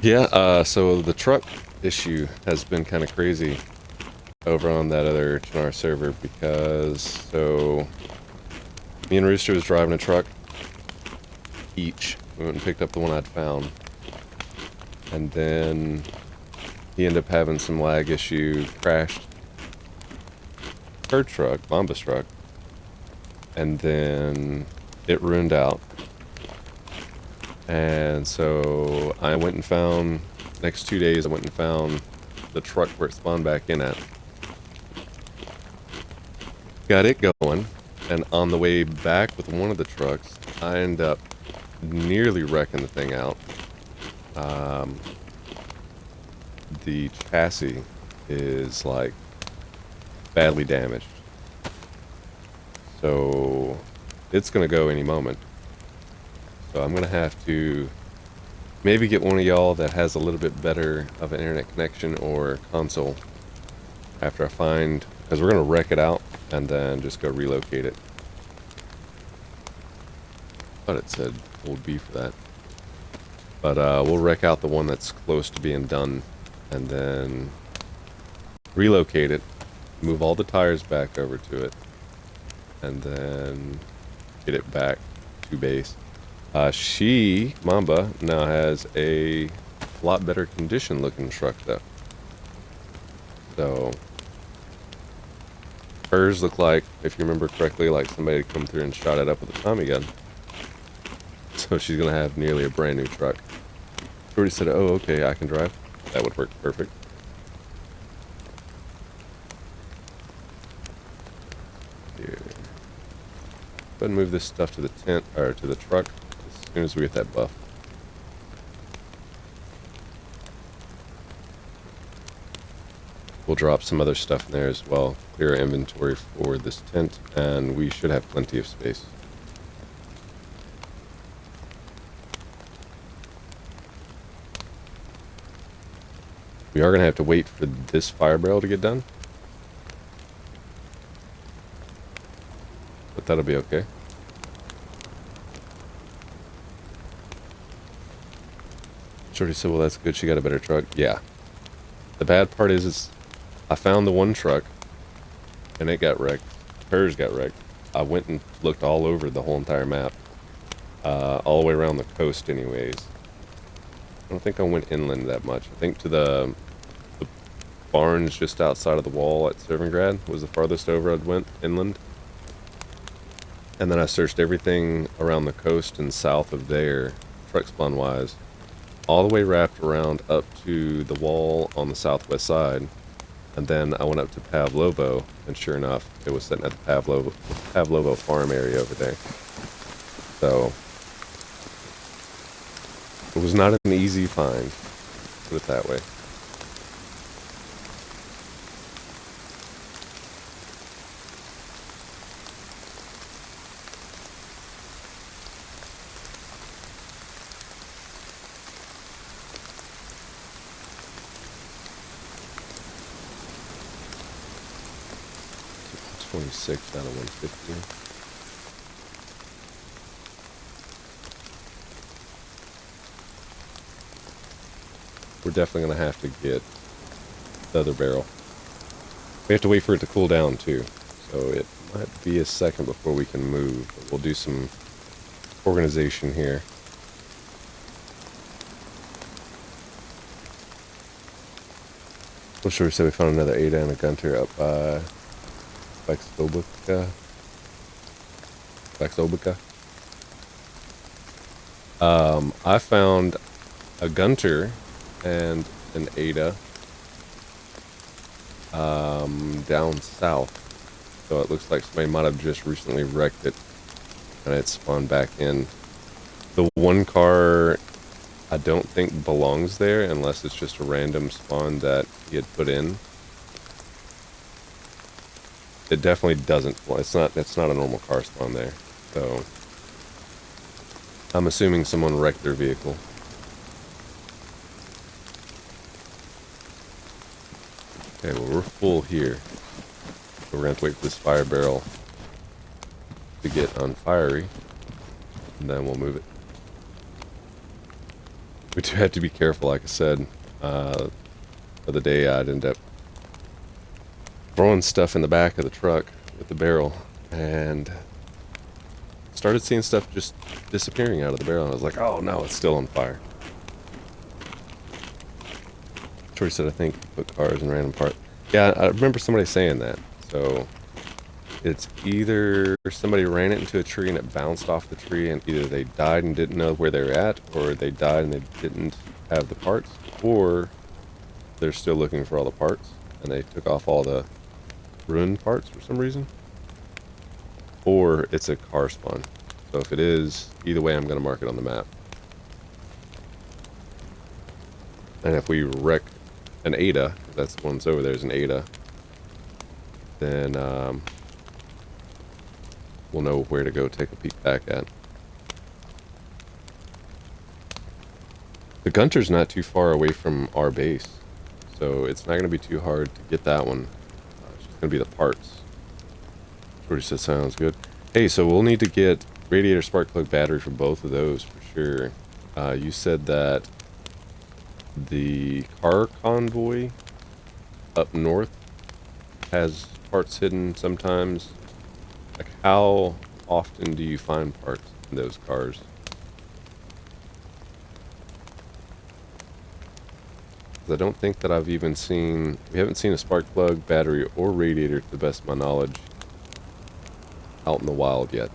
Yeah, so the truck issue has been kind of crazy over on that other Chinar server because, so, me and Rooster was driving a truck each. We went and picked up the one I'd found. And then he ended up having some lag issue, crashed her truck, Bomba's truck. And then it ruined out. And so I went and found, next 2 days I went and found the truck where it spawned back in at. Got it going, and on the way back with one of the trucks, I ended up nearly wrecking the thing out. The chassis is like badly damaged. So it's gonna go any moment. So I'm gonna have to maybe get one of y'all that has a little bit better of an internet connection or console after I find, because we're gonna wreck it out and then just go relocate it. Thought it said old B for that. But we'll wreck out the one that's close to being done and then relocate it, move all the tires back over to it, and then get it back to base. Mamba, now has a lot better condition looking truck though. So, hers looked like, if you remember correctly, like somebody had come through and shot it up with a Tommy gun. So she's gonna have nearly a brand new truck. Jordy said, oh, okay, I can drive. That would work perfect. Here. Go ahead and move this stuff to the tent, or to the truck, as soon as we get that buff. We'll drop some other stuff in there as well. Clear our inventory for this tent, and we should have plenty of space. We are going to have to wait for this fire barrel to get done. But that'll be okay. Shorty said, well, that's good. She got a better truck. Yeah. The bad part is I found the one truck and it got wrecked. Hers got wrecked. I went and looked all over the whole entire map. All the way around the coast anyways. I don't think I went inland that much. I think to the barns just outside of the wall at Servingrad was the farthest over I'd went inland. And then I searched everything around the coast and south of there, truck spawn wise, all the way wrapped around up to the wall on the southwest side. And then I went up to Pavlovo, and sure enough, it was sitting at the Pavlovo farm area over there. So it was not an easy find, put it that way. 26 out of 150. We're definitely going to have to get the other barrel. We have to wait for it to cool down too, so it might be a second before we can move, but we'll do some organization here. I'm sure we said we found another Ada and a Gunter up by Vaxobica. I found a Gunter and an Ada down south, so it looks like somebody might have just recently wrecked it and it spawned back in. The one car I don't think belongs there unless it's just a random spawn that he had put in. It definitely doesn't. Well, it's not a normal car spawn there. So I'm assuming someone wrecked their vehicle. Okay, well, we're full here. So we're gonna have to wait for this fire barrel to get unfiery, and then we'll move it. We do have to be careful, like I said. The other day I'd end up throwing stuff in the back of the truck with the barrel and started seeing stuff just disappearing out of the barrel. And I was like, oh no, it's still on fire. Troy said, I think put cars in random parts. Yeah, I remember somebody saying that. So it's either somebody ran it into a tree and it bounced off the tree, and either they died and didn't know where they were at, or they died and they didn't have the parts, or they're still looking for all the parts and they took off all the ruined parts for some reason, or it's a car spawn. So if it is, either way, I'm going to mark it on the map. And if we wreck an Ada, that's the one that's over there is an Ada, then we'll know where to go take a peek back at. The Gunter's not too far away from our base, so it's not going to be too hard to get that one. It's just going to be the parts. Jordy said sounds good. Hey, so we'll need to get radiator spark plug battery for both of those for sure. You said that the car convoy up north has parts hidden sometimes. Like, how often do you find parts in those cars? I don't think that I've even seen, we haven't seen a spark plug, battery, or radiator, to the best of my knowledge, out in the wild yet.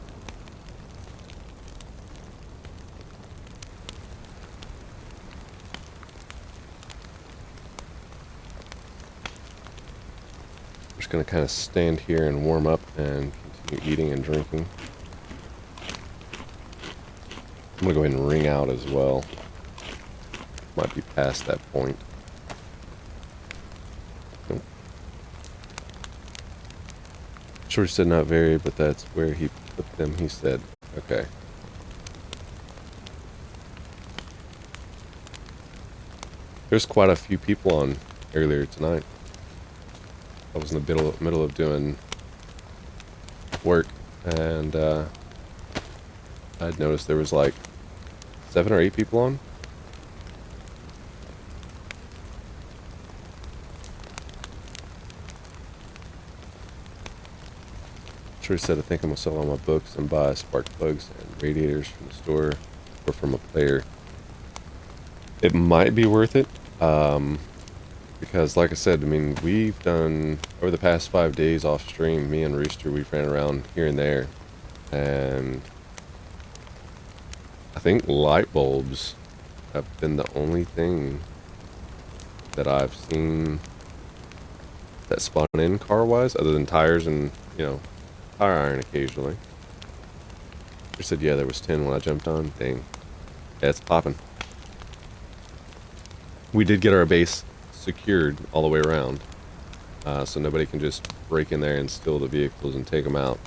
I'm just going to kind of stand here and warm up and continue eating and drinking. I'm going to go ahead and ring out as well. Might be past that point. Short said not very, but that's where he put them, he said. Okay. There's quite a few people on earlier tonight. I was in the middle of doing work, and I'd noticed there was like 7 or 8 people on. Sure said, I think I'm gonna sell all my books and buy spark plugs and radiators from the store or from a player. It might be worth it, because like I said, I mean, we've done, over the past 5 days off stream, me and Rooster, we've ran around here and there, and I think light bulbs have been the only thing that I've seen that spawn in car-wise, other than tires and, you know, tire iron occasionally. She said, yeah, there was 10 when I jumped on. Dang. Yeah, it's popping. We did get our base secured all the way around, so nobody can just break in there and steal the vehicles and take them out.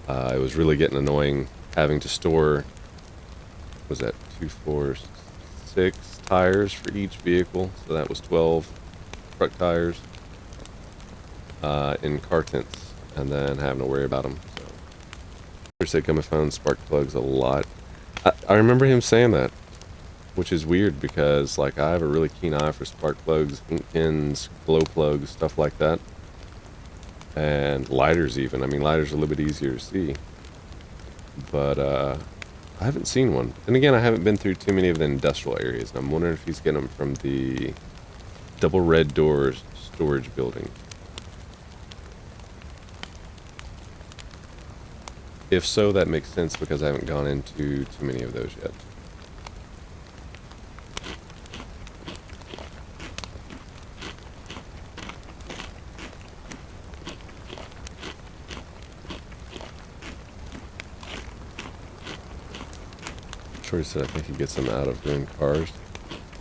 It was really getting annoying having to store, was that 2, 4, 6 tires for each vehicle, so that was 12 truck tires in car tents. and then having to worry about them. So, Chris said come and found spark plugs a lot. I remember him saying that, which is weird because like I have a really keen eye for spark plugs, ink pens, glow plugs, stuff like that, and lighters even. I mean, lighters are a little bit easier to see, but I haven't seen one. And again, I haven't been through too many of the industrial areas, and I'm wondering if he's getting them from the double red doors storage building. If so, that makes sense because I haven't gone into too many of those yet. Shorty said I think he gets them out of ruined cars.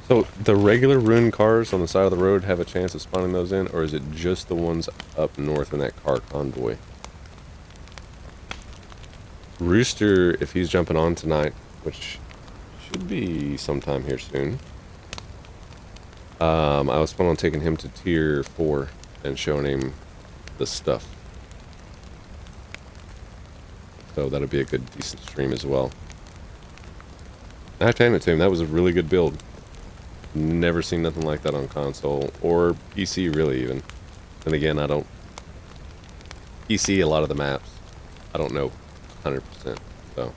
So the regular ruined cars on the side of the road have a chance of spawning those in, or is it just the ones up north in that car convoy? Rooster, if he's jumping on tonight, which should be sometime here soon, I was planning on taking him to tier 4 and showing him the stuff. So that'll be a good, decent stream as well. I have to hand it to him, that was a really good build. Never seen nothing like that on console, or PC really even. And again, I don't... PC, a lot of the maps, I don't know 100%, so...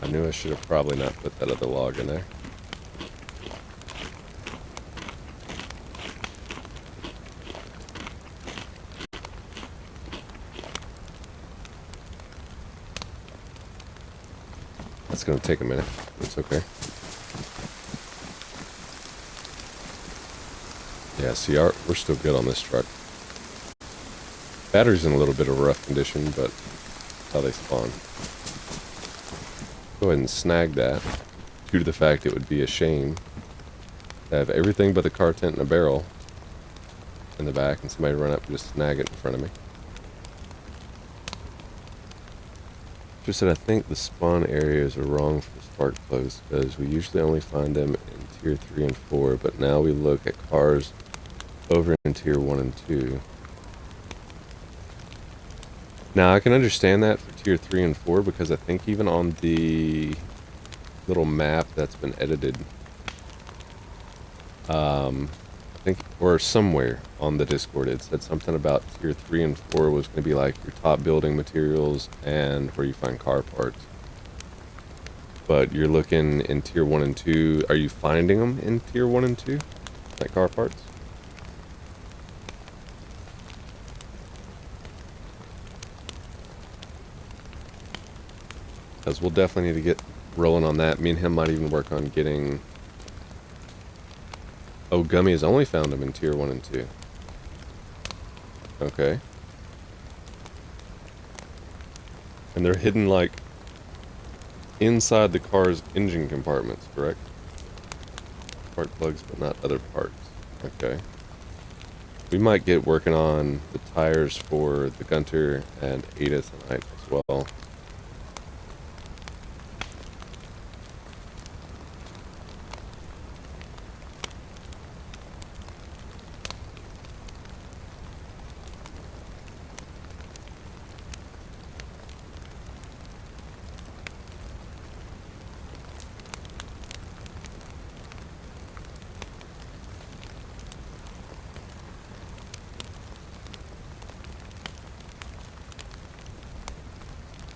I knew I should have probably not put that other log in there. That's gonna take a minute. It's okay. Yeah, see, we're still good on this truck. Battery's in a little bit of a rough condition, but that's how they spawn. Go ahead and snag that, due to the fact it would be a shame to have everything but the car tent and a barrel in the back and somebody run up and just snag it in front of me. Just said I think the spawn areas are wrong for spark plugs because we usually only find them in tier 3 and 4, but now we look at cars over in tier 1 and 2. Now, I can understand that for tier 3 and 4 because I think even on the little map that's been edited, I think, or somewhere on the Discord, it said something about tier 3 and 4 was going to be like your top building materials and where you find car parts. But you're looking in tier 1 and 2, are you finding them in tier 1 and 2, like car parts? Because we'll definitely need to get rolling on that. Me and him might even work on getting... Oh, Gummy has only found them in tier 1 and 2. Okay. And they're hidden, like, inside the car's engine compartments, correct? Spark plugs, but not other parts. Okay. We might get working on the tires for the Gunter and Ada tonight as well.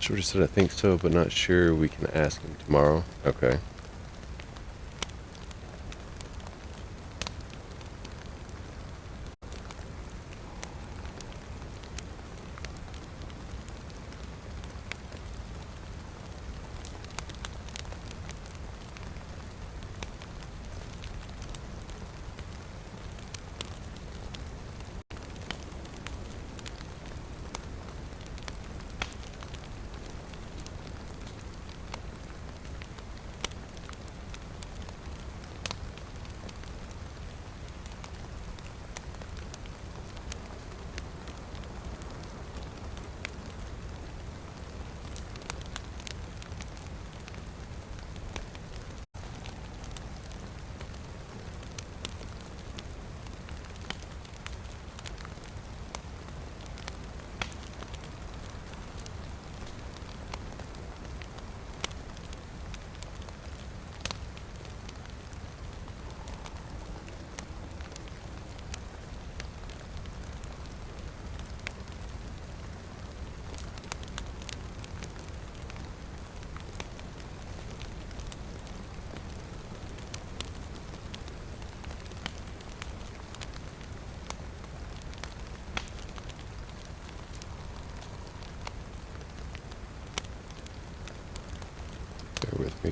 Shorty said I think so, but not sure. We can ask him tomorrow. Okay.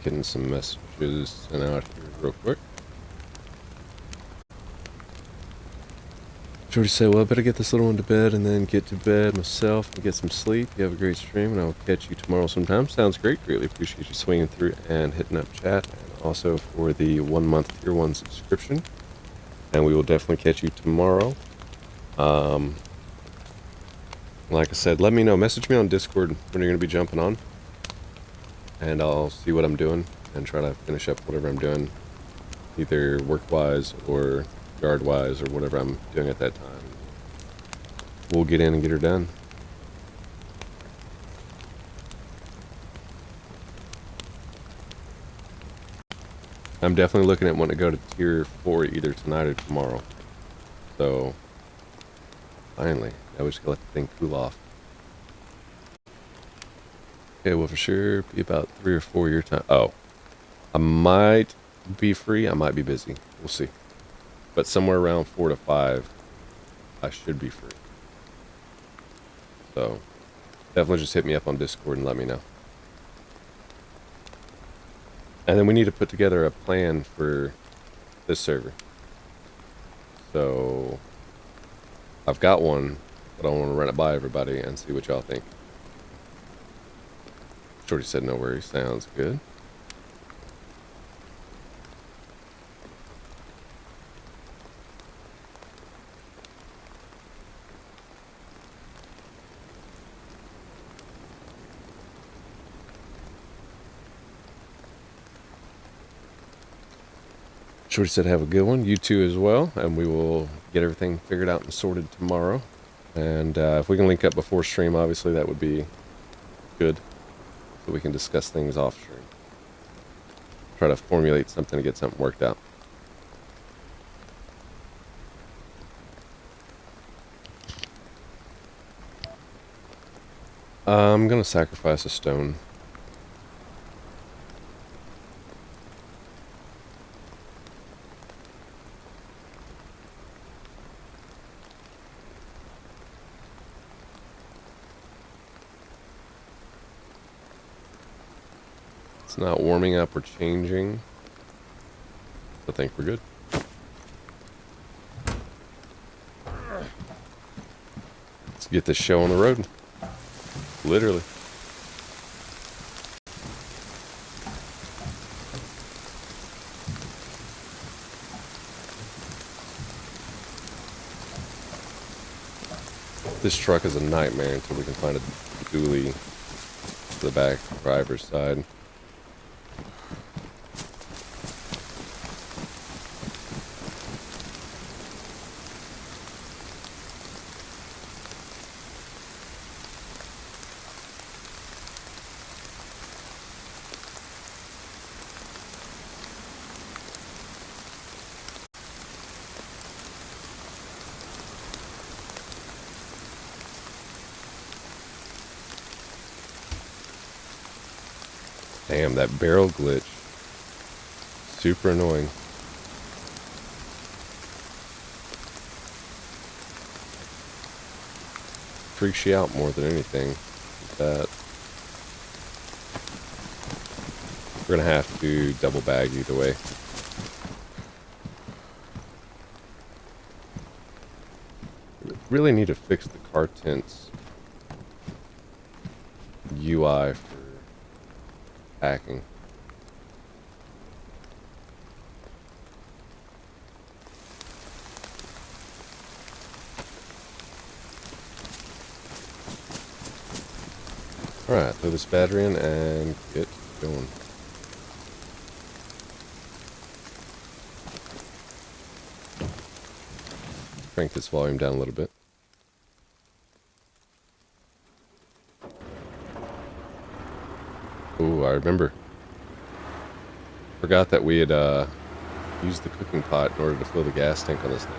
Getting some messages sent out here real quick. Jordy said, well, I better get this little one to bed and then get to bed myself and get some sleep. You have a great stream, and I'll catch you tomorrow sometime. Sounds great. Greatly appreciate you swinging through and hitting up chat, and also for the 1 month tier 1 subscription. And we will definitely catch you tomorrow. Like I said, let me know. Message me on Discord when you're going to be jumping on, and I'll see what I'm doing and try to finish up whatever I'm doing, either work-wise or yard-wise or whatever I'm doing at that time. We'll get in and get her done. I'm definitely looking at wanting to go to tier 4 either tonight or tomorrow. So, finally, now we just gotta let the thing cool off. Okay, well, for sure be about 3 or 4 your time. Oh, I might be free, I might be busy. We'll see. But somewhere around 4 to 5, I should be free. So, definitely just hit me up on Discord and let me know. And then we need to put together a plan for this server. So, I've got one, but I want to run it by everybody and see what y'all think. Shorty said no worries. Sounds good. Shorty said have a good one. You too as well. And we will get everything figured out and sorted tomorrow. And if we can link up before stream, obviously that would be good. So we can discuss things off stream. Try to formulate something to get something worked out. I'm going to sacrifice a stone. It's not warming up or changing. I think we're good. Let's get this show on the road. Literally. This truck is a nightmare until we can find a dually to the back driver's side. Damn, that barrel glitch. Super annoying. Freaks you out more than anything. That we're gonna have to double bag either way. Really need to fix the car tents UI for hacking. Alright, throw this battery in and get going. Crank this volume down a little bit. Ooh, I remember. Forgot that we had used the cooking pot in order to fill the gas tank on this thing.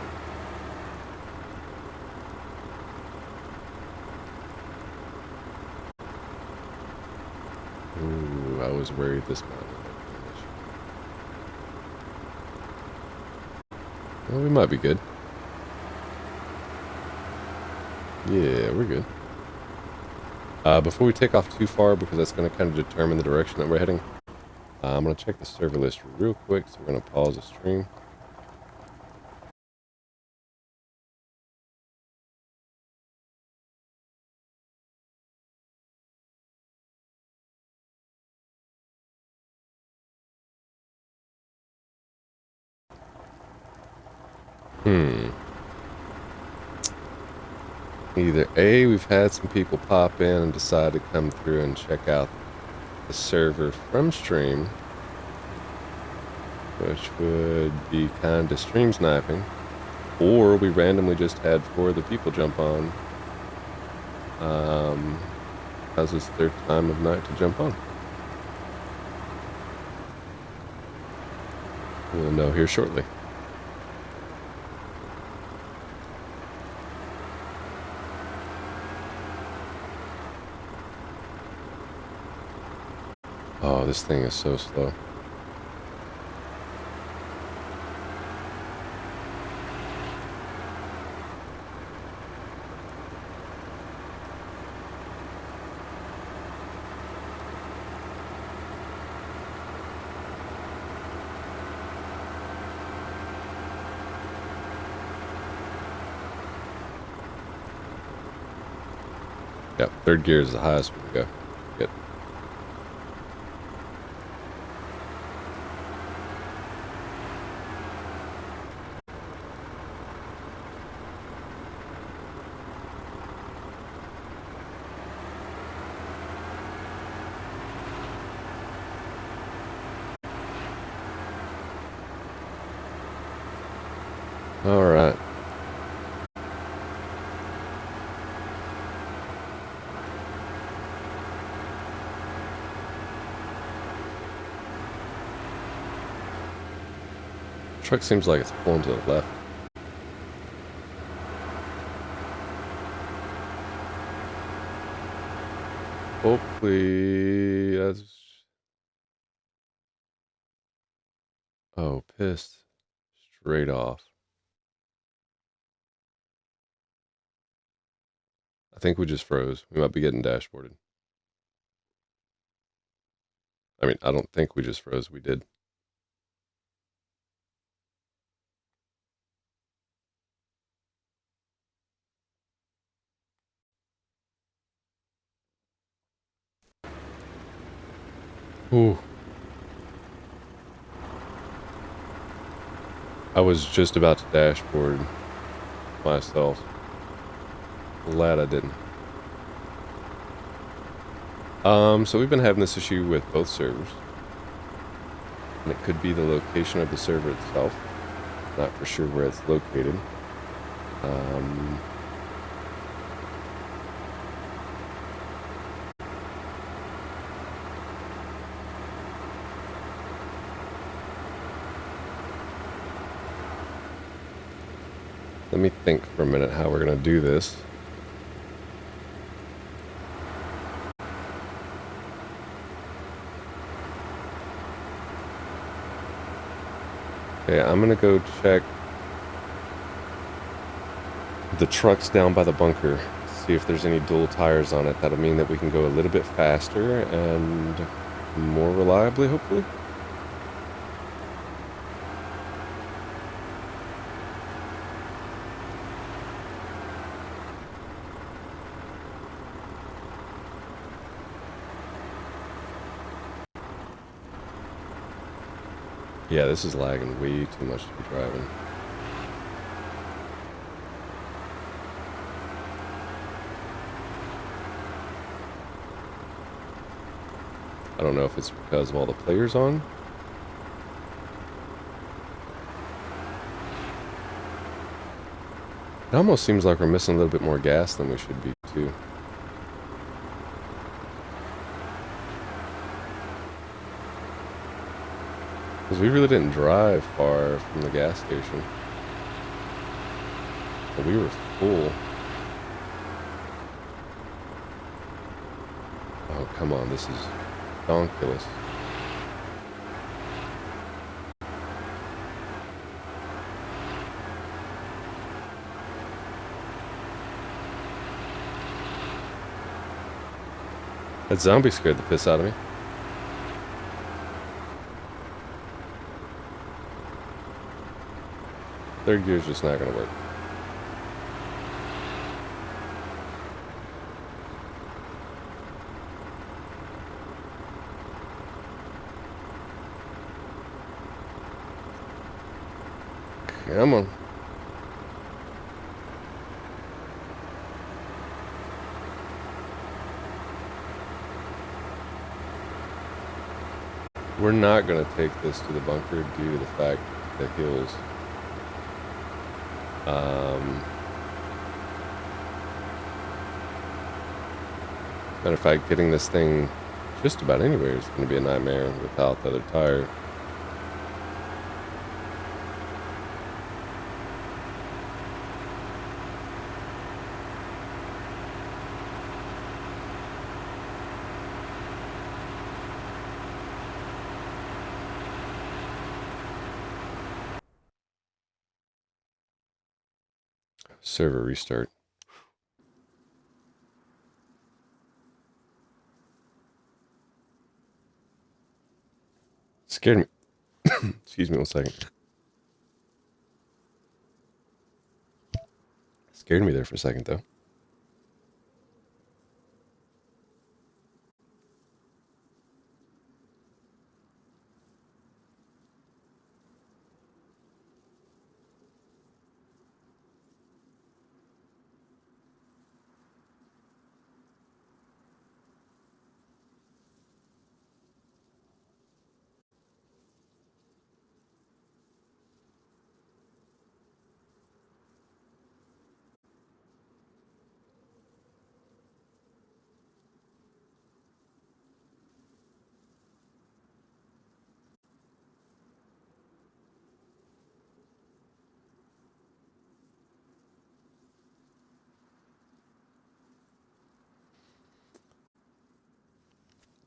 Ooh, I was worried this might be an issue. Well, we might be good. Yeah, we're good. Before we take off too far, because that's going to kind of determine the direction that we're heading, I'm going to check the server list real quick, so we're going to pause the stream. Either A, we've had some people pop in and decide to come through and check out the server from stream, which would be kind of stream sniping, or we randomly just had 4 of the people jump on, as it's their time of night to jump on. We'll know here shortly. Oh, this thing is so slow. Yep, 3rd gear is the highest we can go. Good. All right. Truck seems like it's pulling to the left. Hopefully that's... Oh, pissed. Straight off. I think we just froze. We might be getting dashboarded. I mean, I don't think we just froze. We did. Ooh. I was just about to dashboard myself. Glad I didn't. So we've been having this issue with both servers. And it could be the location of the server itself. Not for sure where it's located. Let me think for a minute how we're going to do this. Okay, I'm going to go check the trucks down by the bunker, see if there's any dual tires on it. That'll mean that we can go a little bit faster and more reliably, hopefully. Yeah, this is lagging way too much to be driving. I don't know if it's because of all the players on. It almost seems like we're missing a little bit more gas than we should be, too. Because we really didn't drive far from the gas station. But we were full. Oh, come on, this is donkulous. That zombie scared the piss out of me. Third gear is just not going to work. Come on. We're not going to take this to the bunker due to the fact that the hills. Matter of fact, getting this thing just about anywhere is going to be a nightmare without the other tire. Server restart. Scared me. Excuse me 1 second. Scared me there for a second, though.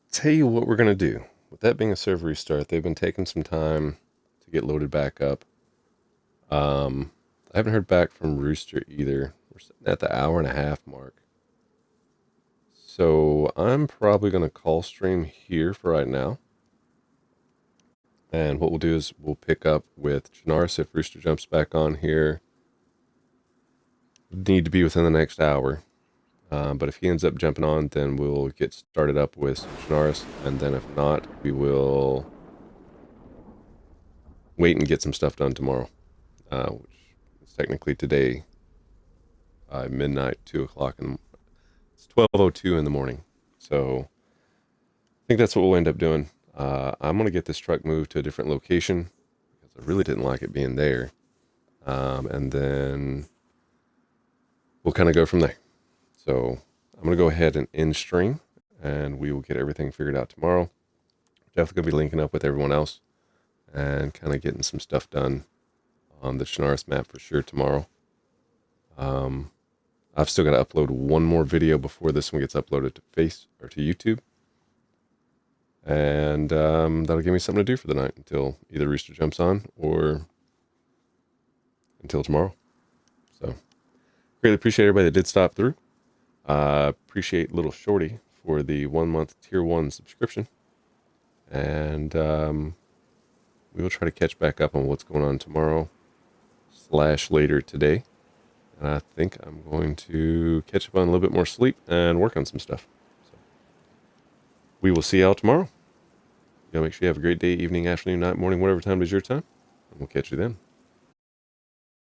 Tell you what we're going to do. With that being a server restart, they've been taking some time to get loaded back up. I haven't heard back from Rooster either. We're sitting at the 1.5 hour mark. So I'm probably going to call stream here for right now. And what we'll do is we'll pick up with Janaris if Rooster jumps back on here. Need to be within the next hour. But if he ends up jumping on, then we'll get started up with Janaris. And then if not, we will wait and get some stuff done tomorrow. Which is technically today, midnight, 2 o'clock, and it's 12:02 in the morning. So I think that's what we'll end up doing. I'm going to get this truck moved to a different location because I really didn't like it being there. And then we'll kind of go from there. So I'm going to go ahead and end stream, and we will get everything figured out tomorrow. Definitely going to be linking up with everyone else and kind of getting some stuff done on the Chernarus map for sure tomorrow. I've still got to upload one more video before this one gets uploaded to YouTube. And that'll give me something to do for the night until either Rooster jumps on or until tomorrow. So greatly appreciate everybody that did stop through. Appreciate Little Shorty for the 1 month tier 1 subscription. And we will try to catch back up on what's going on tomorrow / later today. And I think I'm going to catch up on a little bit more sleep and work on some stuff. So we will see y'all tomorrow. Make sure you have a great day, evening, afternoon, night, morning, whatever time it is your time. And we'll catch you then.